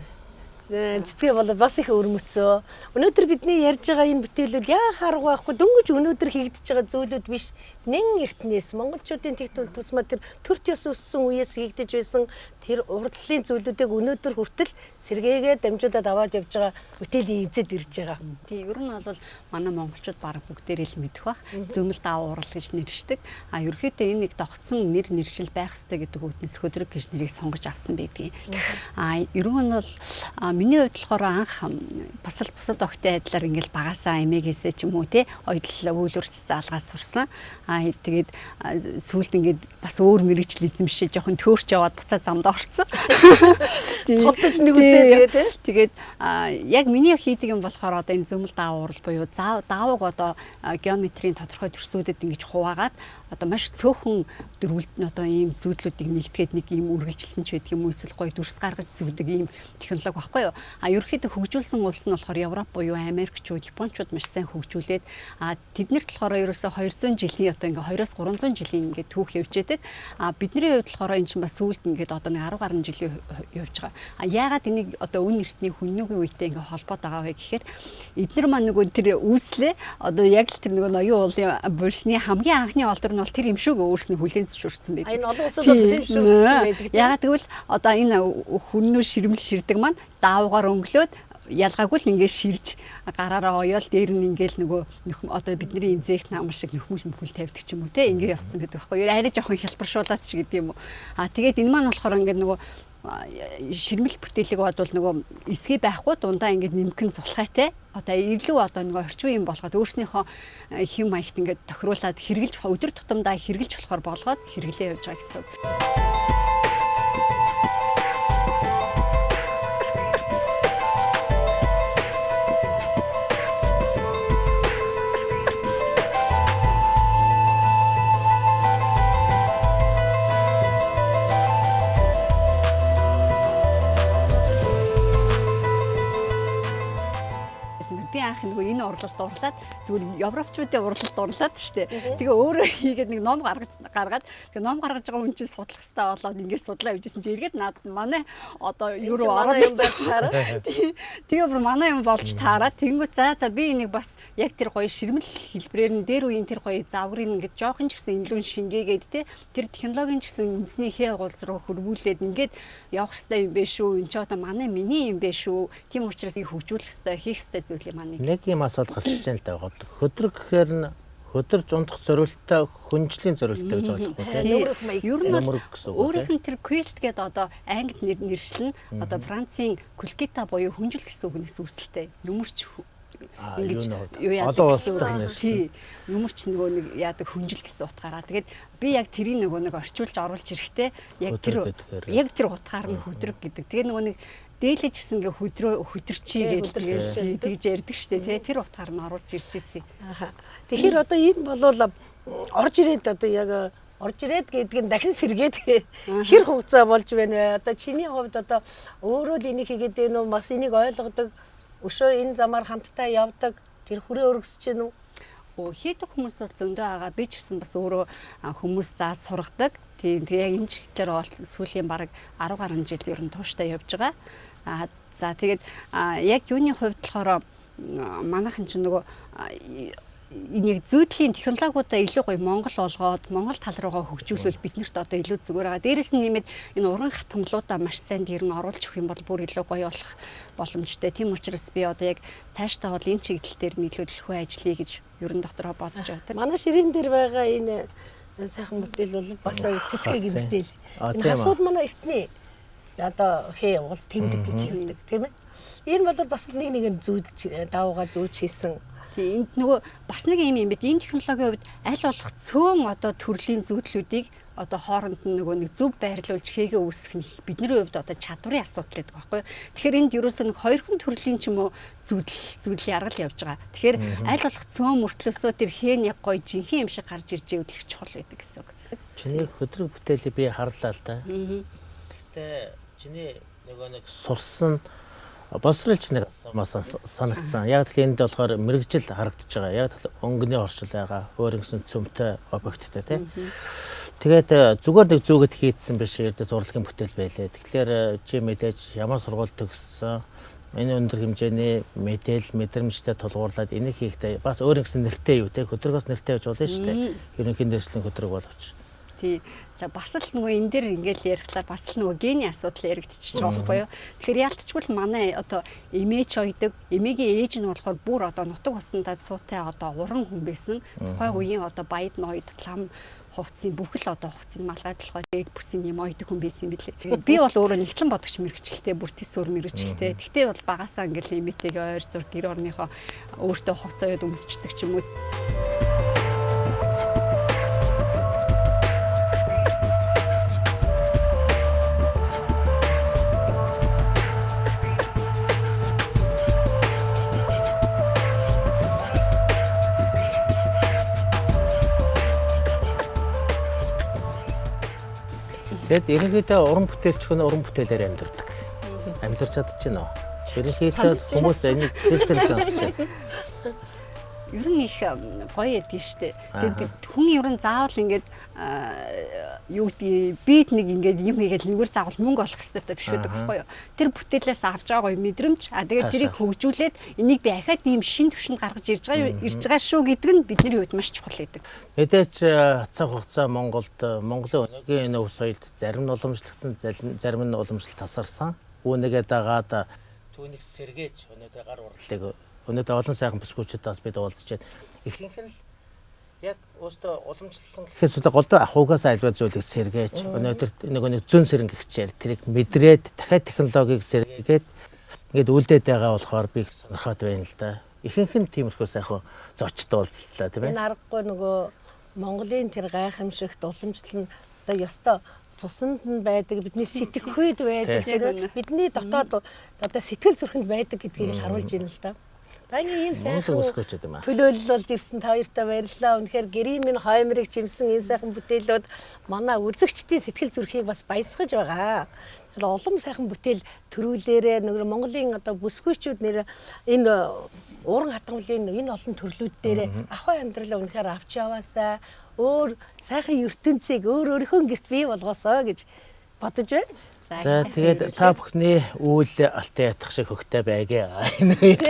Speaker 1: цэцгээ бол бас их өрмөцөө. Өнөөдөр бидний ярьж байгаа энэ бүтээлүүд яа харах байхгүй дөнгөж өнөөдөр хийгдэж байгаа зүйлүүд биш. Нэн эртнээс монголчуудын тэгтэл тусмаа тэр төрт ёс өссөн үеэс хийгдэж байсан тэр урдлын зүйлүүдийг өнөөдөр хүртэл сэргээгээ дамжуулаад аваад явж байгаа бүтээлийн эзэд ирж байгаа.
Speaker 9: Тийм ер нь бол манай монголчууд бараг бүгдээрээ л мэдэх бах. Зөмөл даав урал гэж нэршдэг. Ерөөхдөө энэ нэг тогтсон нэр нэршил байх ёстой гэдэг үгнээс хөдрөг гэж нэрийг сонгож авсан байдгийг. Ер нь бол миний хувьд болохоор анх бусад огтой айдлаар ингээл багасаа эмээгээсээ ч юм уу те ойдл үйлүр заалгаас сурсан. Тэгээд сүүлд ингээд бас өөр мэрэгжил эзэмшээ жоохон төөрч яваад буцаа замд орцсон.
Speaker 1: Толдож нэг үзээ те.
Speaker 9: Тэгээд яг миний хийдэг юм болохоор одоо энэ зөмөл даав урал буюу даавыг одоо геометрийн тодорхой төрсүүдэд ингэж хуваагаад одоо маш цөөхөн дөрвөлт нь одоо ийм зүйлүүдийг нэгтгээд нэг ийм үргэлжилсэн ч байдаг юм уу эсвэл гоё дүрс гаргаж зүвдэг ийм технологи баггүй юу. Ерөөхдөө хөгжүүлсэн улс нь болохоор Европ буюу Америкчууд, Япончууд маш сайн хөгжүүлээд тэднэрт болохоор ерөөсөө 200 жилийн одоо ингээ 200-300 жилийн ингээ түүх явж байдаг. Бидний хувьд болохоор энэ чинь бас сүүлд ингээд одоо нэг 10 гаруй жилийн явж байгаа. Яагаад энийг одоо үн эртний хүннүгийн үетэй ингээ холбоод байгаа вэ гэхээр эдгээр маань нөгөө тэр үүслээ одоо яг л тэр нөгөө ноён уулын булшны хамгийн анхны олдор нь бол тэр юм шиг өөрснөө хүлээн зөвшөөрсөн байдаг.
Speaker 1: Энэ олон улсууд тэр юм шиг зөвшөөрсөн байдаг.
Speaker 9: Яагаад гэвэл одоо энэ хүннүү ширмэл ширдэг маань даавгаар өнгөлөөд ялгаагүй л ингээд ширж гараараа оёол дээр нь ингээд нөгөө одоо бидний инзект нам шиг нөхмөл тавьдаг ч юм уу те ингээд явцсан байдаг байхгүй юу арай жоохон хялбаршуулаад ч гэдэг юм уу тэгээд энэ маань болохоор ингээд нөгөө ширмэл бүтээлэг бодвол нөгөө эсгий байхгүй дундаа ингээд нэмгэн цулхайтай одоо илүү одоо нөгөө орчин үеийн болгоод өөрснийхөө хэм маягт ингээд тохируулаад хэрглэж өдөр тутамдаа хэрглэж болохоор болгоод хэрэглээ явж байгаа гэсэн. Нөгөө энэ урлалд урлаад зүгээр европчуудын урлалд урлаад штэ. Тэгээ өөрөө хийгээд нэг ном гаргаад тэгээ ном гаргаж байгаа хүн чинь судлах хэрэгтэй болоод ингээд судлаа явжсэн чинь эргээд надад манай одоо юу руу ороод ирж таараад тэгээ бүр манай юм болж таараад тэнгуү за би энийг бас яг тэр гоё ширмэл хэлбрээр нь дээр үеийн тэр гоё загварыг ингээд жоохон ч гэсэн инлүүн шингээгээд те тэр технологийн ч гэсэн үндэсний хээ гулз руу хөрвүүлээд ингээд явах хэрэгтэй юм бэ шүү. Энд ч одоо миний юм бэ шүү. Тийм учраас их хөгжүүлэх хэрэгтэй хийх хэрэгтэй зүйл юм аа.
Speaker 2: Нэг юм асуудал гарч ийн л да. Хөдрөг гэхээр нь хөдөрж унтах зориултаа хүнжлийн зориултаа гэж бодох уу тийм.
Speaker 9: Ер нь өөрийнх нь тэр quilt гэдэг одоо англи нэршил нь одоо Францын culquita буюу хүнжил гэсэн үгнээс үүсэлтэй. Нүмерч
Speaker 2: ингэж олон улстай нэршил.
Speaker 9: Нүмерч нөгөө нэг яадаг хүнжил гэсэн утгаараа. Тэгээд би яг тэрийг нөгөө нэг орчуулж оруулж ирэхдээ яг тэр утгаар нь хөдрөг гэдэг. Тэгээ нөгөө нэг дээлэж гисэн ингээ хөдөрчий гэдэг тэгж ярьдаг штэ тий тэр утгаар нь оруулж ирж ирсэн.
Speaker 1: Тэгэхээр одоо энэ болвол орж ирээд одоо яг орж ирээд гэдэг нь дахин сэргээд хэр хугацаа болж байна вэ? Одоо чиний хувьд одоо өөрөө л энийг хийгээд байна уу? Бас энийг ойлгодог өшөө энэ замаар хамтдаа явдаг тэр хүрээ өргөсөж гин үү?
Speaker 9: Хийдэг хүмүүс бол зөндөө байгаа. Би ч гэсэн бас өөрөө хүмүүс заа сургадаг. Тэгээ яг энэ чиглэлээр бол сүүлийн бараг 10 гаруй жил ер нь тууштай явж байгаа. За тэгээд яг юуны хувьд болохоор манайхан ч нөгөө энийг зүйдлийн технологиудаа илүү гоё Монгол олгоод Монгол тал руугаа хөгжүүлвэл биднэрт одоо илүү зүгээр байгаа. Дээрээс нь нэмээд энэ уран хатгамлуудаа маш сайн дээр нь оруулж өгөх юм бол бүр илүү гоё болох боломжтой. Тийм учраас би одоо яг цаашдаа бол энэ чиглэл дээр нь илүү төлхөө ажиллая гэж ерөн дотороо бодож байгаа.
Speaker 1: Манай ширээн дээр байгаа энэ сайхан бүтээл бол бас цэцгийн бүтээл. Энэ хасууд манай эртний одоо хээ уулз тэмдэг гэж хэлдэг тийм ээ. Энэ бол бас нэг зүүдж давууга зүүж хийсэн.
Speaker 9: Энд нөгөө бас нэг юм бид энэ технологийн хувьд аль болох цөөн одоо төрлийн зүйдлүүдийг одоо хооронд нь нөгөө нэг зөв байрлуулж хийгээ үүсгэх нь бидний хувьд одоо чадварын асуудал гэдэг байхгүй юу. Тэгэхээр энд ерөөсөө нэг хоёрхан төрлийн ч юм уу зүйдлийн аргал явж байгаа. Тэгэхээр аль болох цөөн мөртлөөсөө тэр хэн яг гоё жинхэнэ юм шиг гарч ирж ивэл их чухал байдаг гэсэн үг.
Speaker 2: Чиний хөдрөг бүтээлийг би харлаа л да. Гэхдээ чиний нөгөө нэг сурсан босролч нэг асуумаас санагдсан. Яг тэгэхээр энд болохоор мэрэгжил харагдаж байгаа. Яг тэгэхээр өнгөний орчил байгаа. Өөр нэгэн цөмтэй объекттэй тийм. Тэгээд зүгээр нэг зүгэд хийдсэн биш ердөө зурлагын бүтээл байлээ. Тэгэхээр чи мэдээж ямар сургууль төгссөн энэ өндөр хэмжээний мэдрэмжтэй тулгуурлаад энийг хийхдээ бас өөр нэгэн нэртэй юу те хөдрөгөөс нэртэй байж болно шүү дээ. Ерөнхий дэрслийн хөдрөг боловч.
Speaker 9: За бас л нөгөө энэ дээр ингээл ярихлаар бас л нөгөө гений асуудал яригдчихэж байгаа байхгүй юу. Тэгэхээр яалтчгүй л манай одоо эмээч ойдог, эмээгийн ээж нь болохоор бүр одоо нутаг усандаа цуутай одоо уран хүн байсан. Тухайн үеийн одоо баяд ноёд лам хувцсын бүхэл одоо хувцсыг малгайд болохоор дээд бүсийн юм ойдог хүн байсан юм билээ. Би бол өөрөө нэгтлэн бодогч мэрэгчлээ, бүр тис өөр мэрэгчлээ. Гэхдээ бол багасаа ингээл эмээтэйгээ ойр зур гэр орныхоо өөртөө хувцас ойд өмсчдэг ч юм уу.
Speaker 2: Тэгэд ерөнхийдөө уран бүтээлч хүн уран бүтээлээр амьдардаг. Амьдарч чадчихна уу? Ерөнхийдөө хүмүүс энийг хэлцэл санагдаж байна.
Speaker 9: Ер нь их гоё яддаг штэ. Тэгээд хүн ер нь заавал ингээд юу гэдгийг бид нэг ингээд юм хийгээд нэгүр заавал мөнгө олох хэрэгтэй биш байдаг байхгүй юу? Тэр бүтээлээс авч байгаа гоё мэдрэмж. Тэгээд тэрийг хөгжүүлээд энийг би ахаад ийм шин төвшөнд гаргаж ирж байгаа шүү гэдэг нь бидний хувьд маш чухал байдаг.
Speaker 2: Мэдээж цаг хугацаа Монголын өнөөгийн энэ өв соёлд зарим нь уламжлагдсан, зарим нь уламжлалт тасарсан. Үүнийгээ дагаад түүнийг сэргээж өнөөдөр гар урлалыг өнөөдөр олон сайхан бүсгүүчдээс бид уулзж байна. Ихэнх нь яг өөртөө уламжлалсан гэхээс үл голдоо ахуйгаас альва зүйлийг сэргээж өнөөдөр нэг зүүн сэрэн гихчээр тэрийг мэдрээд дахиад технологиг сэргээгээд ингээд үлдээд байгаа болохоор би сонирхоод байна л да. Ихэнх нь тиймэрхүү сайхан зочтой уулзлаа тийм ээ.
Speaker 1: Энэ аргагүй нөгөө Монголын тэр гайхамшигт уламжлал нь одоо ёстой цуснд нь байдаг, бидний сэтгэхүйд байдаг, тэр бидний дотоод одоо сэтгэл зүрхэнд байдаг гэдгийг л харуулж байна л да. Таны ийм сайхан төлөөлөл болж ирсэн та хоёртаа баярлалаа. Үнэхээр гэрийн минь хоймрыг чимсэн энэ сайхан бүтээлүүд манай үзэгчдийн сэтгэл зүрхийг бас баясгаж байгаа. Улам сайхан бүтээл төрүүлээрээ нөгөө Монголын одоо бүсгүйчүүд нэр энэ уран хатгамлын энэ олон төрлүүд дээр ахуй амьдралаа үнэхээр авч яваасаа өөр сайхан ертөнцийг өөрийнхөө гэрт бий болгоосоо гэж бодож байна.
Speaker 2: За тэгээд та бүхний үйл алтай ятгах шиг хөгтэй байгээ. Энэ үеийг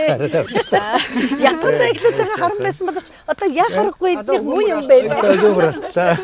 Speaker 1: ятгандаа эхлэж байгаа харан байсан боловч одоо яа харахгүй эдгээр муу юм байна.
Speaker 2: Өөр болчихлаа.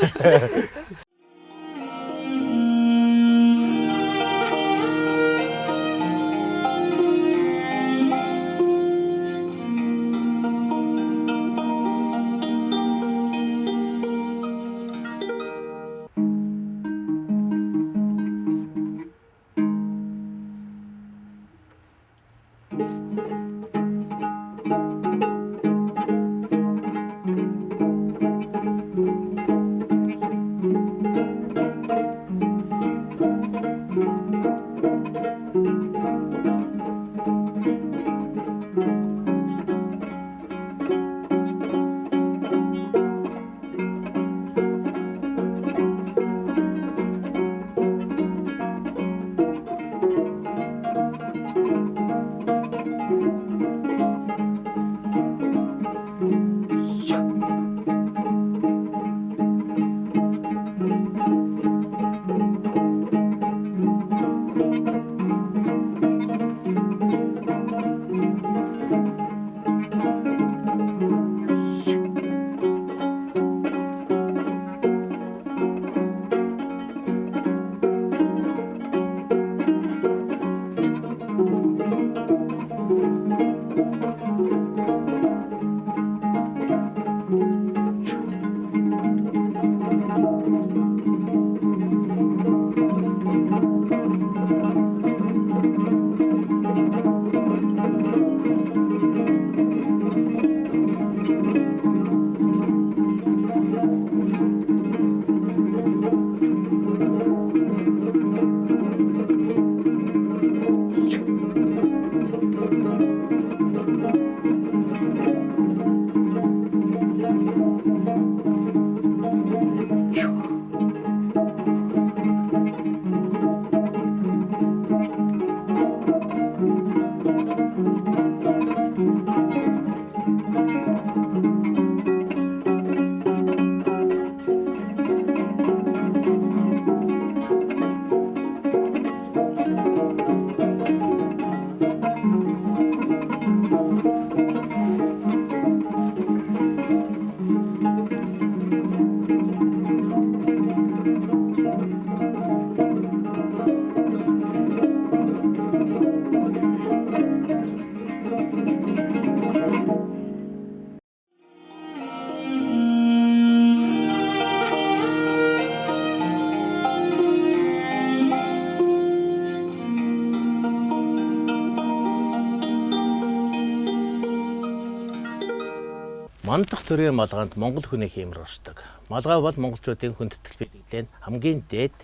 Speaker 2: Мандах төрийн малгаанд монгол хүний хиймэр оршдог. Малгай бол монголчуудын хүндэтгэл биелэгдлийн хамгийн дээд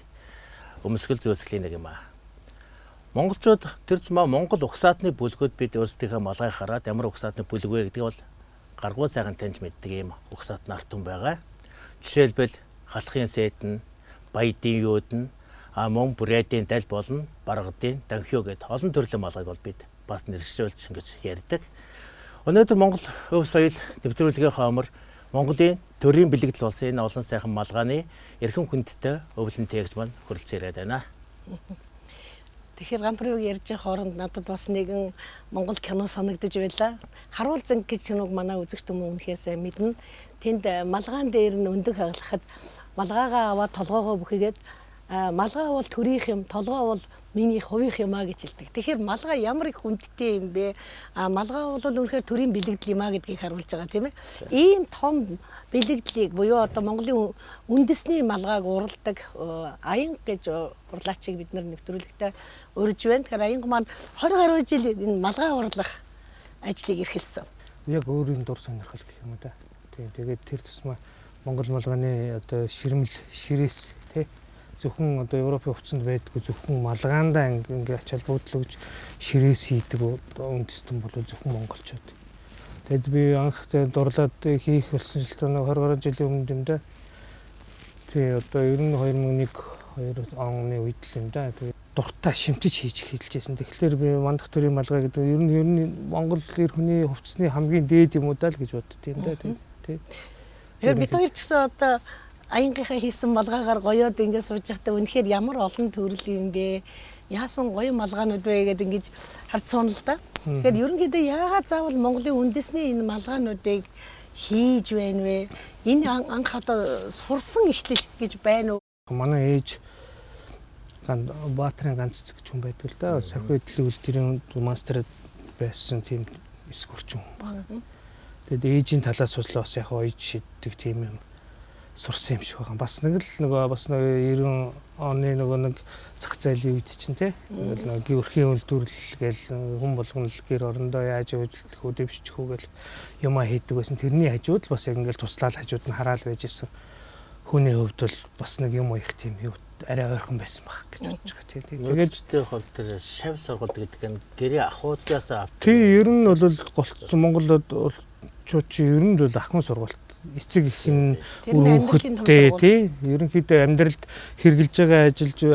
Speaker 2: өмсгөл зөөсгөлийн нэг юм аа. Монголчууд тэр зам Монгол угсаатны бүлгүүд бид өөрсдийнхөө малгай хараад ямар угсаатны бүлэг вэ гэдгийг бол гаргуу сайхан таньж мэддэг юм угсаатны арт түмэн байгаа. Жишээлбэл халахын сэтэн, баядын юудын, мөн бүрээдийн дал болон баргадын данхио гэд олон төрлийн малгайг бол бид бас нэршүүлж ингэж ярьдаг. Өнөөдөр Монгол өв соёл нэвтрүүлгийн хоомор Монголын төрийн бэлэгдэл болсон энэ олон сайхан малгайны эрхэм хүндтэй өвлөн тээгч маань хүрэлцэн ирээд байна.
Speaker 1: Тэгэхээр гамбрыг ярьж байгаа хооронд надад бас нэгэн Монгол кино санагдаж байлаа. Харуул зинг гэж киног манай үзэгч хүмүүс үнэхээр сайн мэднэ. Тэнд малгаан дээр нь өндөг хаглахад малгайгаа аваад толгоогоо бүхийгээд малгай бол төрийнх юм, толгой бол миний хувийнх юм а гэж хэлдэг. Тэгэхээр малгай ямар их хүндтэй юм бэ? Малгай бол үнэхээр төрийн бэлэгдэл юм а гэдгийг харуулж байгаа тийм ээ. Ийм том бэлэгдлийг буюу одоо Монголын үндэсний малгайг уралдаг аянга гэж урлаачийг бид нар нэвтрүүлэгтээ өрж байна. Тэгэхээр аянга маань 20 гаруй жил энэ малгай урлах ажлыг эрхэлсэн.
Speaker 10: Яг өөрийн дур сонирхол гэх юм да. Тэгээд тэр тусмаа Монгол малгайны одоо ширээс тий зөвхөн одоо Европын хувцсанд байдгүй зөвхөн малгаандаа ингээ ачаал буудлууж ширээс хийдэг үндэстэн бол зөвхөн монголчууд. Тэгэд би анх дурлаад хийх болсон шилтэн 20 гаруй жилийн өмнө юм да. Тий одоо ер нь 2001-2 оны үед л юм да. Тэгээ дуртай шимтэж хийж хэлжсэн. Тэгэхээр би мандах төрийн малгай гэдэг ер нь Монгол эр хүний хувцсны хамгийн дээд юм уу даа л гэж боддtiin да. Тий.
Speaker 1: Тэгэхээр бид хоёр ч гэсэн одоо аянгийнхаа хийсэн малгайгаар гоёод ингэ сууж байхдаа үнэхээр ямар олон төрөл юм бэ? Яасан гоё малгаанууд вэ гэдэг ингэж харж суун л да. Тэгэхээр ерөнхийдөө яагаад заавал Монголын үндэсний энэ малгаануудыг хийж байна вэ? Энэ анх одоо сурсан эхлэл гэж байна уу?
Speaker 10: Манай ээж Баатрын ганц цэцэг хүн байдаг л да. Сархи эдлийн үйлдвэрийн мастер байсан тийм эсэх орчин хүн баг. Тэгэд ээжийн талаас суслаа бас яг оёж шиддэг тийм юм сурсан юм шиг байгаа. Бас нэг л бас 90 оны нэг зах зээлийн үед чинь тий. Ингээл гэрхийн үйлдвэрлэл гээл хүн болгоно л гэр орондоо яаж үйлчлэх үү дэвшчих үү гэл юм хийдэг байсан. Тэрний хажууд л бас яг ингээл туслал хажууд нь хараал байж исэн. Хүний хувьд бол бас нэг юм их тийм юу арай ойрхон байсан баг гэж бодож байгаа тий.
Speaker 2: Тэгээд ч хувьд тэр шав сургалт гэдэг нь гэрээ ахуудаас авдаг.
Speaker 10: Тий ер нь бол голцсон Монголд чууд чи ер нь бол ахын сургалт эцэг их нь хүүхэдтэй тий ерөнхийдөө амьдралд хэрглэж байгаа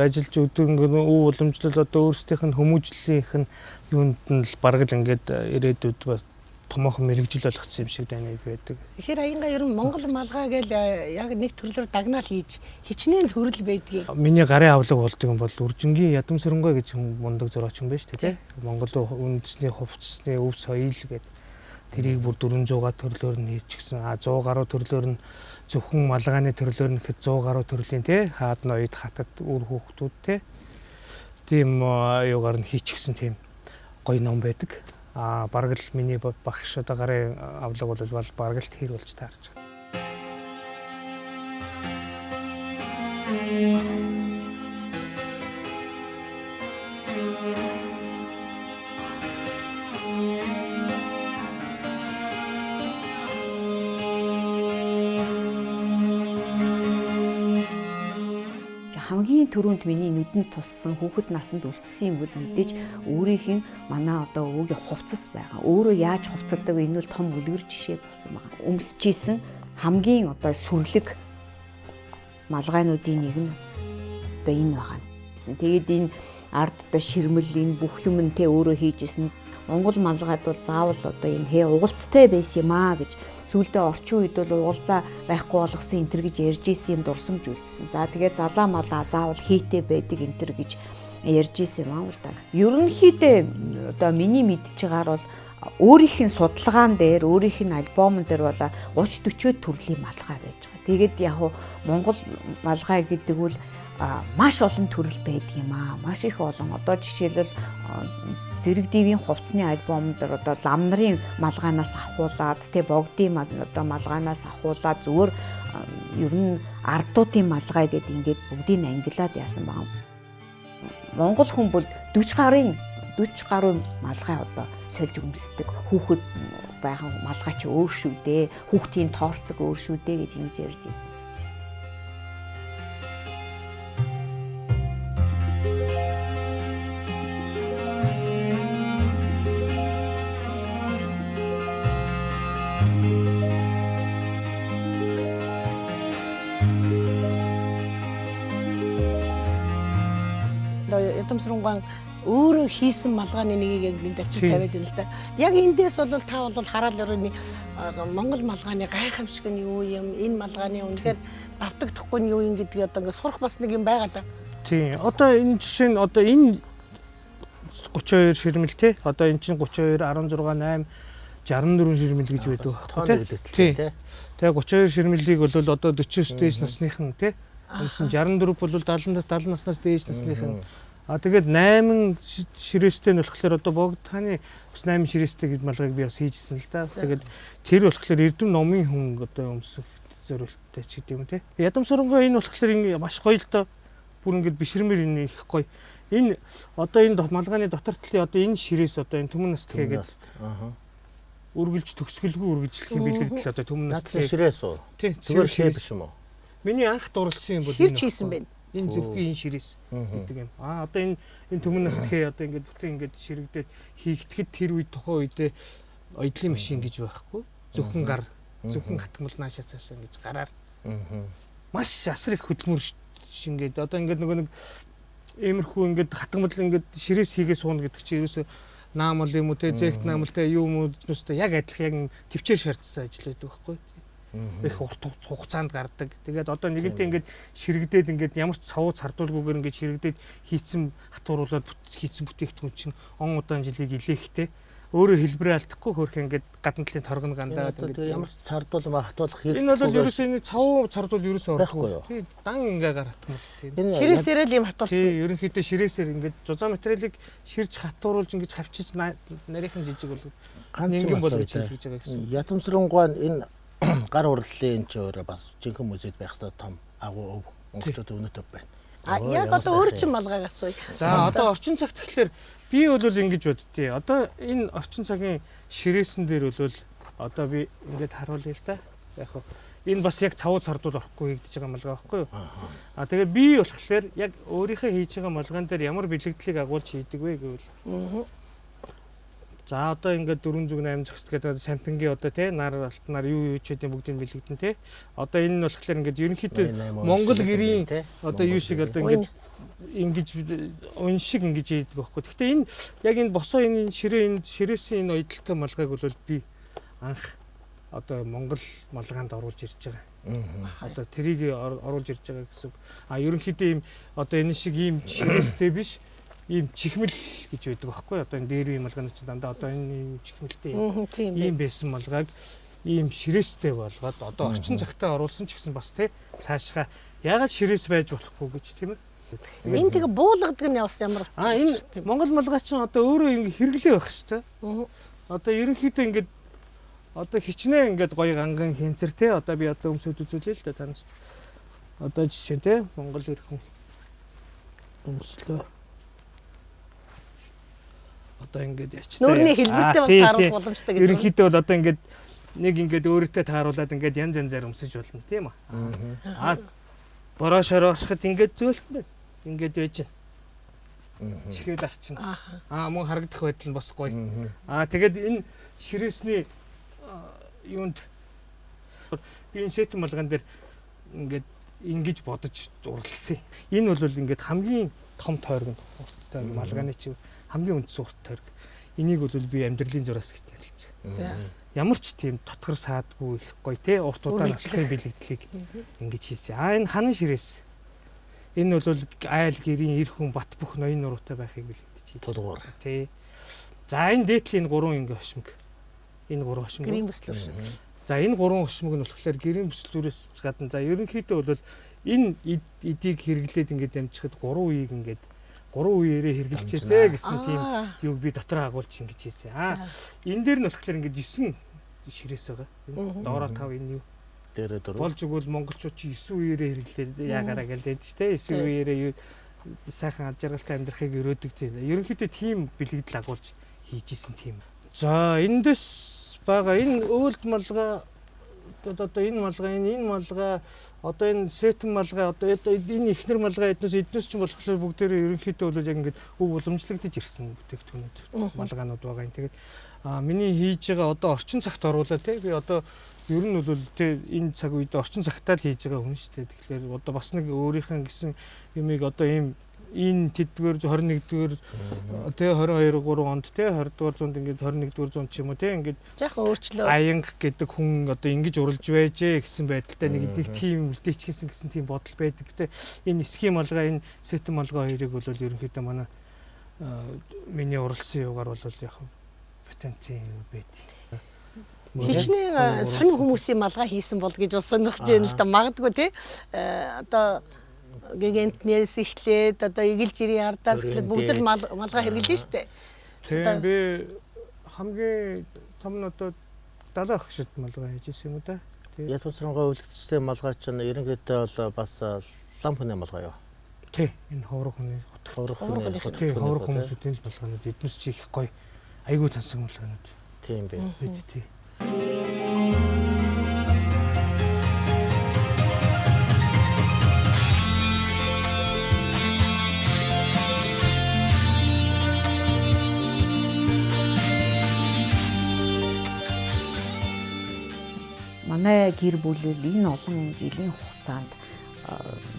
Speaker 10: ажиллаж өдөрөнгөө өв уламжлал одоо өөрсдийнх нь хүмүүжлэлийнх нь юунд нь л бараг л ингээд ирээдүйд бас томоохон мэрэгжил болгоцсон юм шиг байна байдаг.
Speaker 1: Тэгэхээр аянга ер нь Монгол малгай гэл яг нэг төрлөөр дагнаал хийж хичнээн төрөл байдгийг.
Speaker 10: Миний гарын авлаг болдог юм бол Үржингийн Ядам Сүрэнгой гэж мундаг зураач юм байна шүү дээ тий. Монгол үндэсний хувцсны өв соёл гэдэг тэрийг бүр 400-га төрлөөр нь хийчихсэн. 100 гаруй төрлөөр нь зөвхөн малгайны төрлөөр нь ихэд 100 гаруй төрлийн тий хаад ноёд хатад үр хүүхдүүд тий тийм юугаар нь хийчихсэн тийм гоё ном байдаг. Бараг л миний багш одоо гарын авлаг бол бараг л тэр болж таарч байгаа.
Speaker 11: Хамгийн түрүүнд миний нүдэнд туссан хүүхэд насанд үлдсэн юм бол мэдээж өөрийнх нь манай одоо өвөгийн хувцас байгаа. Өөрөө яаж хувцалдаг вэ? Энэ бол том үлгэр жишээ болсон байгаа. Өмсөжсэн хамгийн одоо сүрлэг малгайнуудын нэг нь одоо энэ байгаа. Тэгээд энэ ард одоо ширмэл энэ бүх юм нь тэ өөрөө хийжсэн. Монгол малгайд бол заавал одоо энэ угалцтай байсан юм аа гэж сүүлдээ орчин үед бол уулзаа байхгүй болгосон энтер гэж ярьж исэн юм дурсамж үлдсэн. За тэгээд залаа малаа заавал хийтэй байдаг энтер гэж ярьж исэн юм аа л да. Ерөнхийдөө одоо миний мэдж байгаагаар бол өөрийнх нь судалгаан дээр өөрийнх нь альбомн дээр бол 30-40 төрлийн малгай байж байгаа. Тэгээд яг Монгол малгай гэдэг бол маш олон төрөл байдаг юм аа. Маш их олон. Одоо жишээлбэл Зэрэг дивийн хувцсны альбомд одоо лам нарын малгайнаас ахуулаад тэ богдын одоо малгайнаас ахуулаад зүгээр ер нь ардуудын малгай гэдэг ингээд бүгдийг ангилаад яасан байгаа. Монгол хүн бол 40 гаруй малгай одоо сольж өмсдөг. Хүүхэд байгаа малгай чи өөр шүү дээ. Хүүхдийн тоорцог өөр шүү дээ гэж ингэж ярьж байсан.
Speaker 1: Ядамсрангуан өөрөө хийсэн малгайны нэгийг яг би давчир тавиад байна л да. Яг эндээс бол та бол хараад өрөөний Монгол малгайны гайхамшиг нь юу юм? Энэ малгайны үнэхээр давтагдахгүй нь юу юм гэдгийг одоо ингээд сурах бас нэг юм байгаа да.
Speaker 10: Тийм. Одоо энэ жишээ нь одоо энэ 32 ширмэл тий. Одоо эн чинь 32 16 8 64 ширмэл гэж байдаг байхгүй тий. Тэгээ 32 ширмэлийг бол одоо 49 дээш насныхан тий. Өмсөн 64 бол 70 наснаас дээш насныхан. Тэгээд 8 ширээстэй нь болохоор одоо богд хааны бас 8 ширээстэй гэж малгайг би бас хийжсэн л да. Тэгээд тэр болохоор эрдэм номын хүн одоо өмсөх зорилттой ч гэдэг юм тий. Ядамсрангуй энэ болохоор ингэ маш гоё л доо. Бүр ингэ бишрмээр энэ их гоё. Энэ одоо энэ малгайны дотор талын одоо энэ ширээс одоо энэ түмэн наст гэгээд үргэлж төгсгөлгүй үргэлжлэх юм бэлэгдэл одоо түмэн наст
Speaker 2: ширээс үү?
Speaker 10: Тий.
Speaker 2: Зүгээр ширээс биш юм уу?
Speaker 10: Миний анх дурлсан юм бол
Speaker 1: энэ хийсэн байна.
Speaker 10: Энэ зөвхөн энэ ширээс гэдэг юм. Одоо энэ түмэн наст хээ одоо ингэ бүтэн ингэ ширэгдээд хийгдэхэд тэр үед тухайн үедээ оёдлын машин гэж байхгүй. Зөвхөн гар зөвхөн хатгамал наашаа цаашаа ингэж гараар. Маш асар их хөдөлмөр шингээд одоо ингэ нэг иймэрхүү ингэ хатгамал ингэ ширээс хийгээ сууна гэдэг чинь ерөөсөө наамал юм уу те зэгт наамалтай юу юм уу нүстэ яг адилхан яг төвчээр шаардсан ажил байдаг байхгүй. Их урт хугацаанд гардаг. Тэгээд одоо нэгэнтээ ингээд ширэгдээд ингээд ямар ч цавууц хардуулгүйгээр ингээд ширэгдээд хийцэн хатууруулаад хийцэн бүтээгдэхүүн чинь он удаан жилийг илээхтэй. Өөрөө хэлбэрээ алдахгүй хөрх ингээд гадна талын торгон гандаад
Speaker 2: ингээд ямар ч цардуулан хатуулах хэрэгтэй.
Speaker 10: Энэ бол ерөөсөө энэ цавуу цардуул ерөөсөө орохгүй. Тий, дан ингээ гарахтмал.
Speaker 1: Ширээсээрээ л юм хатуурсан.
Speaker 10: Тий, ерөнхийдөө ширээсээр ингээд зузаан материалыг ширж хатууруулж ингэж хавчиж нарийнхан жижиг бол ганцхан бол гэж хэлж байгаа гэсэн.
Speaker 2: Ядамсрангуй энэ гар урлалын ч өөрөө бас жинхэнэ музейд байх ёстой том агуу өв монголчууд өнөөдөр байна.
Speaker 1: Яг одоо өөр чин малгайг асууя.
Speaker 10: За одоо орчин цагт тэгэхээр би бол ингэж боддتي. Одоо энэ орчин цагийн ширээсэн дээр бол одоо би ингэж харуулъя л да. Яг энэ бас яг цавуу цардуул орохгүй хийгдэж байгаа малгай байхгүй юу? Тэгээд би болохоор яг өөрийнхөө хийж байгаа малгайн дээр ямар бэлэгдлийг агуулж хийдэг вэ гэвэл за одоо ингээд 408 зохист гэдэг сампингийн одоо тий нар алтнаар юу ч гэдэг бүгдийг бэлэгдэн тий. Одоо энэ нь болохоор ингээд ерөнхийдөө Монгол гэрийн одоо юу шиг одоо ингээд ингэж уншиг ингэж хийдэг байхгүй. Гэхдээ энэ яг энэ босоо энэ ширээсийн энэ ойдлтой малгайг бол би анх одоо Монгол малгаанд оруулж ирж байгаа. Одоо тэрийг оруулж ирж байгаа гэсэн үг. Ерөнхийдөө ийм одоо энэ шиг ийм ширээстэй биш ийм чихмэл гэж байдаг байхгүй. Одоо энэ дээр ийм малгайнууд ч дандаа одоо энэ ийм чихмэлтэй ийм байсан малгайг ийм ширээстэй болгоод одоо орчин цагтаа оруулсан ч гэсэн бас тий цаашгаа ягаад ширээс байж болохгүй гэж тийм ээ.
Speaker 1: Энэ тэгээ буулгадаг нь бас ямар
Speaker 10: энэ Монгол малгай чинь одоо өөрөө ингэ хэрэглээ байх хэвээр. Одоо ерөнхийдөө ингэ одоо хичнээн ингээд гоё ганган хэнцэр тий одоо би одоо өмсөд үзүүлээ л да танаас. Одоо жишээ тий Монгол ирхэн өмслөө. Одоо ингээд ячцаа.
Speaker 1: Нүрний хэлбэртэй бас тааруулах боломжтой гэж.
Speaker 10: Ерөнхийдөө бол одоо ингээд нэг ингээд өөртөө тааруулаад ингээд янз янзаар өмсөж болно тийм үү? Борошоор орсоход ингээд зөөлөх юм. Ингээд байж байна. Чихээд арчна. Мөн харагдах байдал нь бас гоё. Тэгээд энэ ширээсний юунд би энэ сетэн малгайн дээр ингээд ингэж бодож урлсан. Энэ бол ингээд хамгийн том тойрог нь малгайны чинь хамгийн үндсэн урт тойрог. Энийг бол би амьдралын зураас гэж нэрлэж байгаа. Ямар ч тийм тотгор саадгүй их гоё те урт удаан наслахын бэлэгдлийг ингэж хийсэн. Энэ ханан ширээс. Энэ бол айл гэрийн эр хүн бат бөх ноён нуруутай байхыг бэлэгдэж хийж
Speaker 2: тулгуур.
Speaker 10: Тий. За энэ дээдлийн 3 ингээ хошмог. Энэ 3 хошмог.
Speaker 1: Гэрийн бүслүүр.
Speaker 10: За энэ 3 хошмог нь болохоор гэрийн бүслүүрээс гадна за ерөнхийдөө бол энэ эдийг хэрэглээд ингээд дамжихад 3 үеийг ингээд 3 үеэрээ хэрэгжилжээсэ гэсэн тийм юуг би дотроо агуулж ингэж хийсэн. Энэ дээр нь болохоор ингээд 9 ширээс байгаа. Доороо 5 энэ юу
Speaker 2: дээрээ 4
Speaker 10: болж игэл монголчууд чи 9 үеэрээ хэрэглээд яагаараа гэлдэж штэ 9 үеэрээ юу сайхан аж аргалтай амьдрахыг өрөөдөг тийм. Ерөнхийдөө тийм бэлэгдэл агуулж хийж исэн тийм. За эндээс байгаа энэ өөлд малгай одоо энэ малгай одоо энэ сетэн малгай одоо энэ ихнэр малгай эднээс ч болохоор бүгдээрээ ерөнхийдөө бол яг ингээд өв уламжлагдаж ирсэн бүтээгдэхүүнүүд малгаанууд байгаа юм. Тэгээд миний хийж байгаа одоо орчин цагт оруулаа тий би одоо ер нь бол тий энэ цаг үед орчин цагтаа л хийж байгаа хүн шүү дээ. Тэгэхээр одоо бас нэг өөрийнхөө гэсэн юмыг одоо ийм энэ тэдгээр 21-р тий 22-3 онд тий 20-р зуунд ингээд 21-р зуунд ч юм уу тий ингээд
Speaker 1: жаахан өөрчлөө
Speaker 10: аянг гэдэг хүн одоо ингэж уралж байжээ гэсэн байдалтай нэг тийм үлдээчихсэн гэсэн тийм бодол байдаг. Гэтэ энэ эсхийн малгай энэ сетэн малгай хоёрыг бол ерөнхийдөө манай миний уралсан юугаар бол яг патентын байдгийг.
Speaker 1: Хичнээн сонин хүмүүсийн малгай хийсэн бол гэж бас сонирхож байна л да. Магадгүй тий одоо гэгэнтнээс эхлээд одоо игэл жирийн ардаас эхлээд бүгд л малгай хэрэглэн штэ.
Speaker 10: Тийм би хамгийн том нь одоо 70 агшид малгай хийжсэн юм да.
Speaker 2: Ятуцрангаа үлдчихсэн малгай чинь ерөнхийдөө бол бас лам хүний малгай юу?
Speaker 10: Тий энэ ховрог хүний ховрог хүмүүсүүдийн малгайнууд эднээс чи их гоё айгүй тансаг малгайнууд.
Speaker 2: Тийм бэ.
Speaker 10: Тий.
Speaker 11: Манай гэр бүл энэ олон жилийн хугацаанд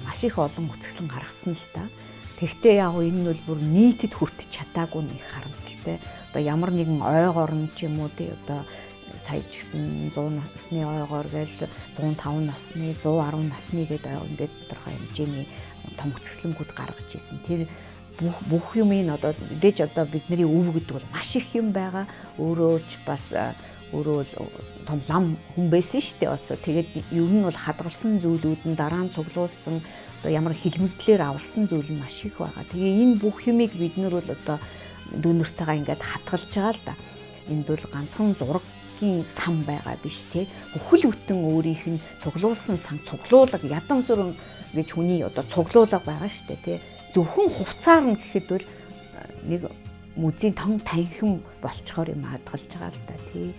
Speaker 11: маш их олон үцгэслэн гаргасан л та. Тэгтээ яг энэ нь бол бүр нийтэд хүртэж чадаагүй нэг харамсалтай. Одоо ямар нэгэн ойгоор нь ч юм уу тий одоо сая ч гэсэн 100 насны ойгоор гээл 105 насны 110 насны гэдэг ингээд тодорхой хэмжээний том үцгэслэнгүүд гаргаж ирсэн. Тэр бүх юм энэ одоо мэдээж одоо бидний өв гэдэг бол маш их юм байгаа. Өөрөө ч бас өөрөө том лам хүн байсан шүү дээ. Осоо тэгээд ер нь бол хадгалсан зүйлүүд нь дараа нь цуглуулсан одоо ямар хилмигдлэр аварсан зүйл нь маш их байгаа. Тэгээ энэ бүх юмыг бид нар бол одоо дүүнэртэйгээ ингээд хадгалж байгаа л да. Энд бол ганцхан зургийн сан байгаа биш тий. Бүхэл бүтэн өөрийнх нь цуглуулсан сан цуглуулга ядам сүрэн гэж хүний одоо цуглуулга байгаа шүү дээ тий. Зөвхөн хувцаар нь гэхэд бол нэг музейн том танхим болцохоор юм хадгалж байгаа л да тий.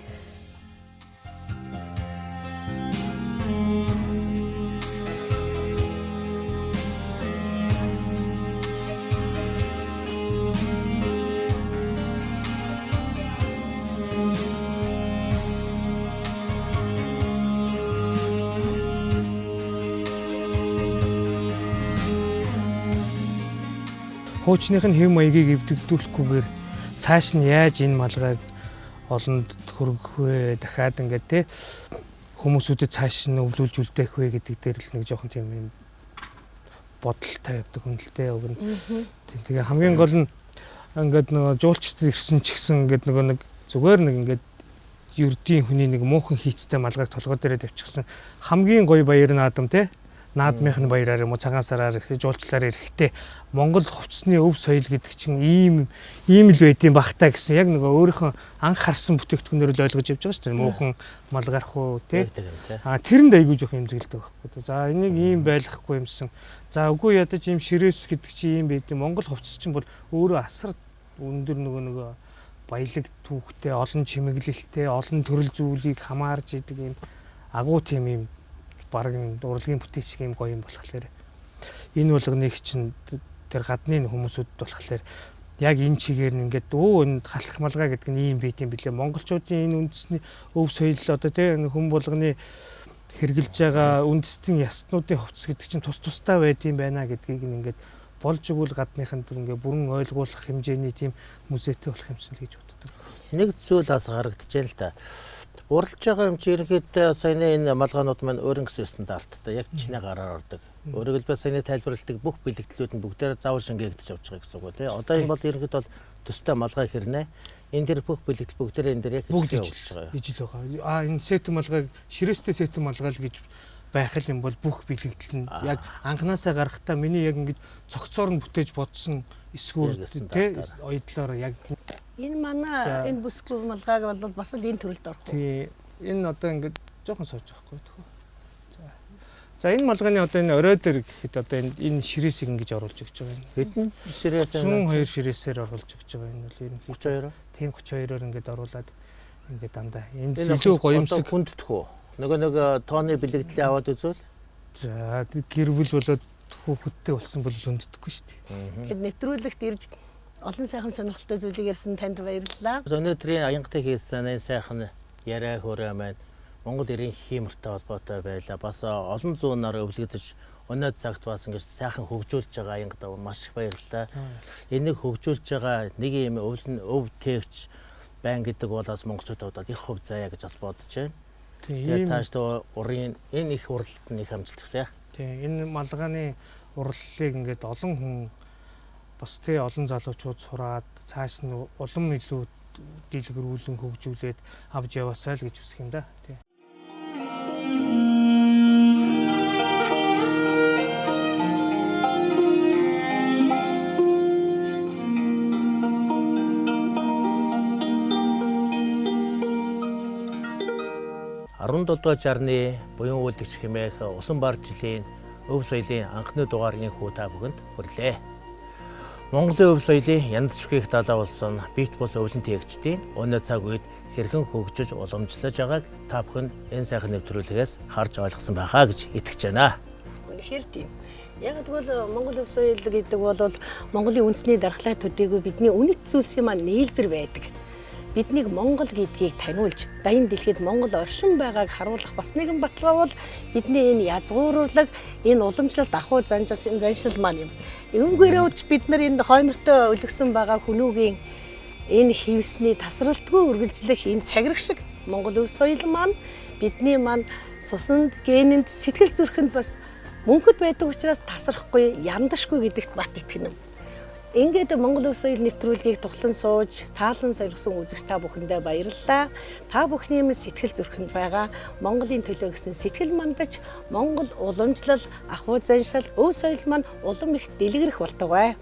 Speaker 10: Хуучных нь хэв маягийг эвдэгдүүлэхгүйгээр цааш нь яаж энэ малгайг олонд хөргөх вэ? Дахиад ингээд те хүмүүсүүдэд цааш нь өвлүүлж үлдээх вэ гэдэг дээр л нэг жоохон тийм юм бодолтой явдаг хүнэлтэй уг нь. Тэгээ хамгийн гол нь ингээд нөгөө жуулчд ирсэн ч гэсэн ингээд нөгөө нэг зүгээр нэг ингээд ердийн хүний нэг муухан хийцтэй малгайг толгой дээрээ тавьчихсан хамгийн гоё баяр наадам те наадмынх нь баяраар юм уу цагаан сараар их жуулчлаар ирэхдээ Монгол хувцсны өв соёл гэдэг чинь ийм л байдсан багтаа гэсэн яг нөгөө өөрийнхөө анх харсан бүтээгдэхүүнээр л ойлгож явж байгаа шүү дээ. Муухан малгарах уу тий. Тэрэнд айгүй жоох имзэглэдэг байхгүй. За энийг ийм байлгахгүй юмсан. За үгүй ядаж ийм ширээс гэдэг чинь ийм байдсан. Монгол хувцс чинь бол өөрөө асар өндөр нөгөө баялаг түүхтэй, олон чимэглэлтэй, олон төрөл зүйлийг хамаарж идэг ийм агуу тийм ийм бараг урлагийн бүтээч шиг юм гоё юм болохоор энэ болгоныг чинь тэр гадны хүмүүсүүд болохоор яг энэ чигээр нь ингээд энэ халах малгай гэдэг нь ийм байт юм билээ. Монголчуудын энэ үндэсний өв соёл одоо тийм хүн болгоны хэрглэж байгаа үндэстэн ястнуудын хувцас гэдэг чинь тус тустай байд юм байна гэдгийг ингээд болж игэл гадныханд ингээд бүрэн ойлгуулах хэмжээний тийм музейтэй болох юмсан л гэж боддог.
Speaker 2: Нэг зүйл бас харагдчихээн л та. Уралж байгаа юм чи ерөнхийдөө саяны энэ малгаанууд маань өөрийн гэсэн стандарттай яг чинээ гараар ордог. Өөрөөр хэлбэл саяны тайлбарладаг бүх бэлэгдлүүд нь бүгдээр заавал шингээгдэж явж байгаа гэсэн үг үү тий. Одоо энэ бол ерөнхийдөө бол төстэй малгай хэрнэ. Энэ дэр бүх бэлэгдэл бүгдээр энэ дэр яг хийж явуулж байгаа.
Speaker 10: Ижил байгаа. Энэ сетэн малгайг ширээстэй сетэн малгай л гэж байх юм бол бүх бэлэгдэл нь яг анханасаа гарахтаа миний яг ингэж цогцоор нь бүтээж бодсон эсгүүр тий ойдлоор яг
Speaker 1: энэ манай энэ бүсгүй малгайг бол бас л энэ төрөлд орох уу?
Speaker 10: Тий. Энэ одоо ингэж жоохон сууж байхгүй төхөө. За энэ малгайны одоо энэ орой дээр гэхэд одоо энэ ширээсийг ингэж оруулж өгч байгаа юм.
Speaker 2: Хэдэн ширээс
Speaker 10: 102 ширээсээр оруулж өгч байгаа энэ бол ерөнхийдөө
Speaker 2: 32.
Speaker 10: Тийм 32-оор ингэж оруулаад ингээд дандаа. Энд илүү гоёмсог
Speaker 2: хүнддэх үү? Нөгөө тооны бэлэгдлээ аваад үзвэл
Speaker 10: за гэр бүл болоод хүүхэдтэй болсон бол хүнддэхгүй шүү дээ.
Speaker 1: Гэт нэвтрүүлэгт ирж олон сайхан сонирхолтой зүйлийг ярьсан танд баярлалаа.
Speaker 2: Өнөөдрийн аянгатай хийсэн энэ сайхан яриа хөрөө маань Монгол эрийн хиймэртэй холбоотой байлаа. Бас олон зуунаар өвлөгдөж өнөө цагт бас ингэж сайхан хөгжүүлж байгаа аянгад маш их баярлалаа. Энийг хөгжүүлж байгаа нэг юм өв тээгч байн гэдэг бол бас монголчуудад их хөв заяа гэж бас бодож байна. Тэгээд цаашдаа урын энэ их уралт нь их амжилт хүсье.
Speaker 10: Тийм энэ малгайны урлалыг ингээд олон хүн бас олон залуучууд сураад цааш нь улам илүү дэлгэрүүлэн хөгжүүлээд авч яваасай л гэж хүсэх юм да. Тийм.
Speaker 2: Дугаар жарны буян үйлдэгч хэмээх усан бар жилийн өв соёлын анхны дугаарны хүү та бүхэнд хүрлээ. Монголын өв соёлын яндчгүй их далаа болсон бит бус өвлөн тээгчдийн өнөө цаг үед хэрхэн хөгжиж уламжлаж байгааг та бүхэн энэ сайхан нэвтрүүлгээс харж ойлгосон байхаа гэж итгэж байна.
Speaker 1: Үнэхээр тийм. Яг тэгвэл Монгол өв соёл гэдэг бол Монголын үндэсний дархлаа төдийгүй бидний үнэт зүйлсийн маань нээлбэр байдаг. Биднийг Монгол гэдгийг таниулж, дайны дэлхийд Монгол оршин байгааг харуулах бас нэгэн баталгаа бол бидний энэ язгуурлаг, энэ уламжлалт ахуй заншил маань юм. Үүнгээрээ ч бид нар энэ хоймортой өлгсөн байгаа хүмүүгийн энэ хивсний тасралтгүй үргэлжлэх энэ цагираг шиг Монгол өв соёл маань бидний маань цуснд, генэнд, сэтгэл зүрхэнд бас мөнхөд байдаг учраас тасрахгүй, яндашгүй гэдэгт бат итгэнэ. Ингээд Монгол өв соёл нэвтрүүлгийг тухлан сууж, таалан соргисон үзэгч та бүхэндээ баярлалаа. Та бүхний минь сэтгэл зүрхэнд байгаа Монголын төлөө гэсэн сэтгэл мандаж, Монгол уламжлал, ахуй заншил, өв соёл маань улам их дэлгэрэх болтугай.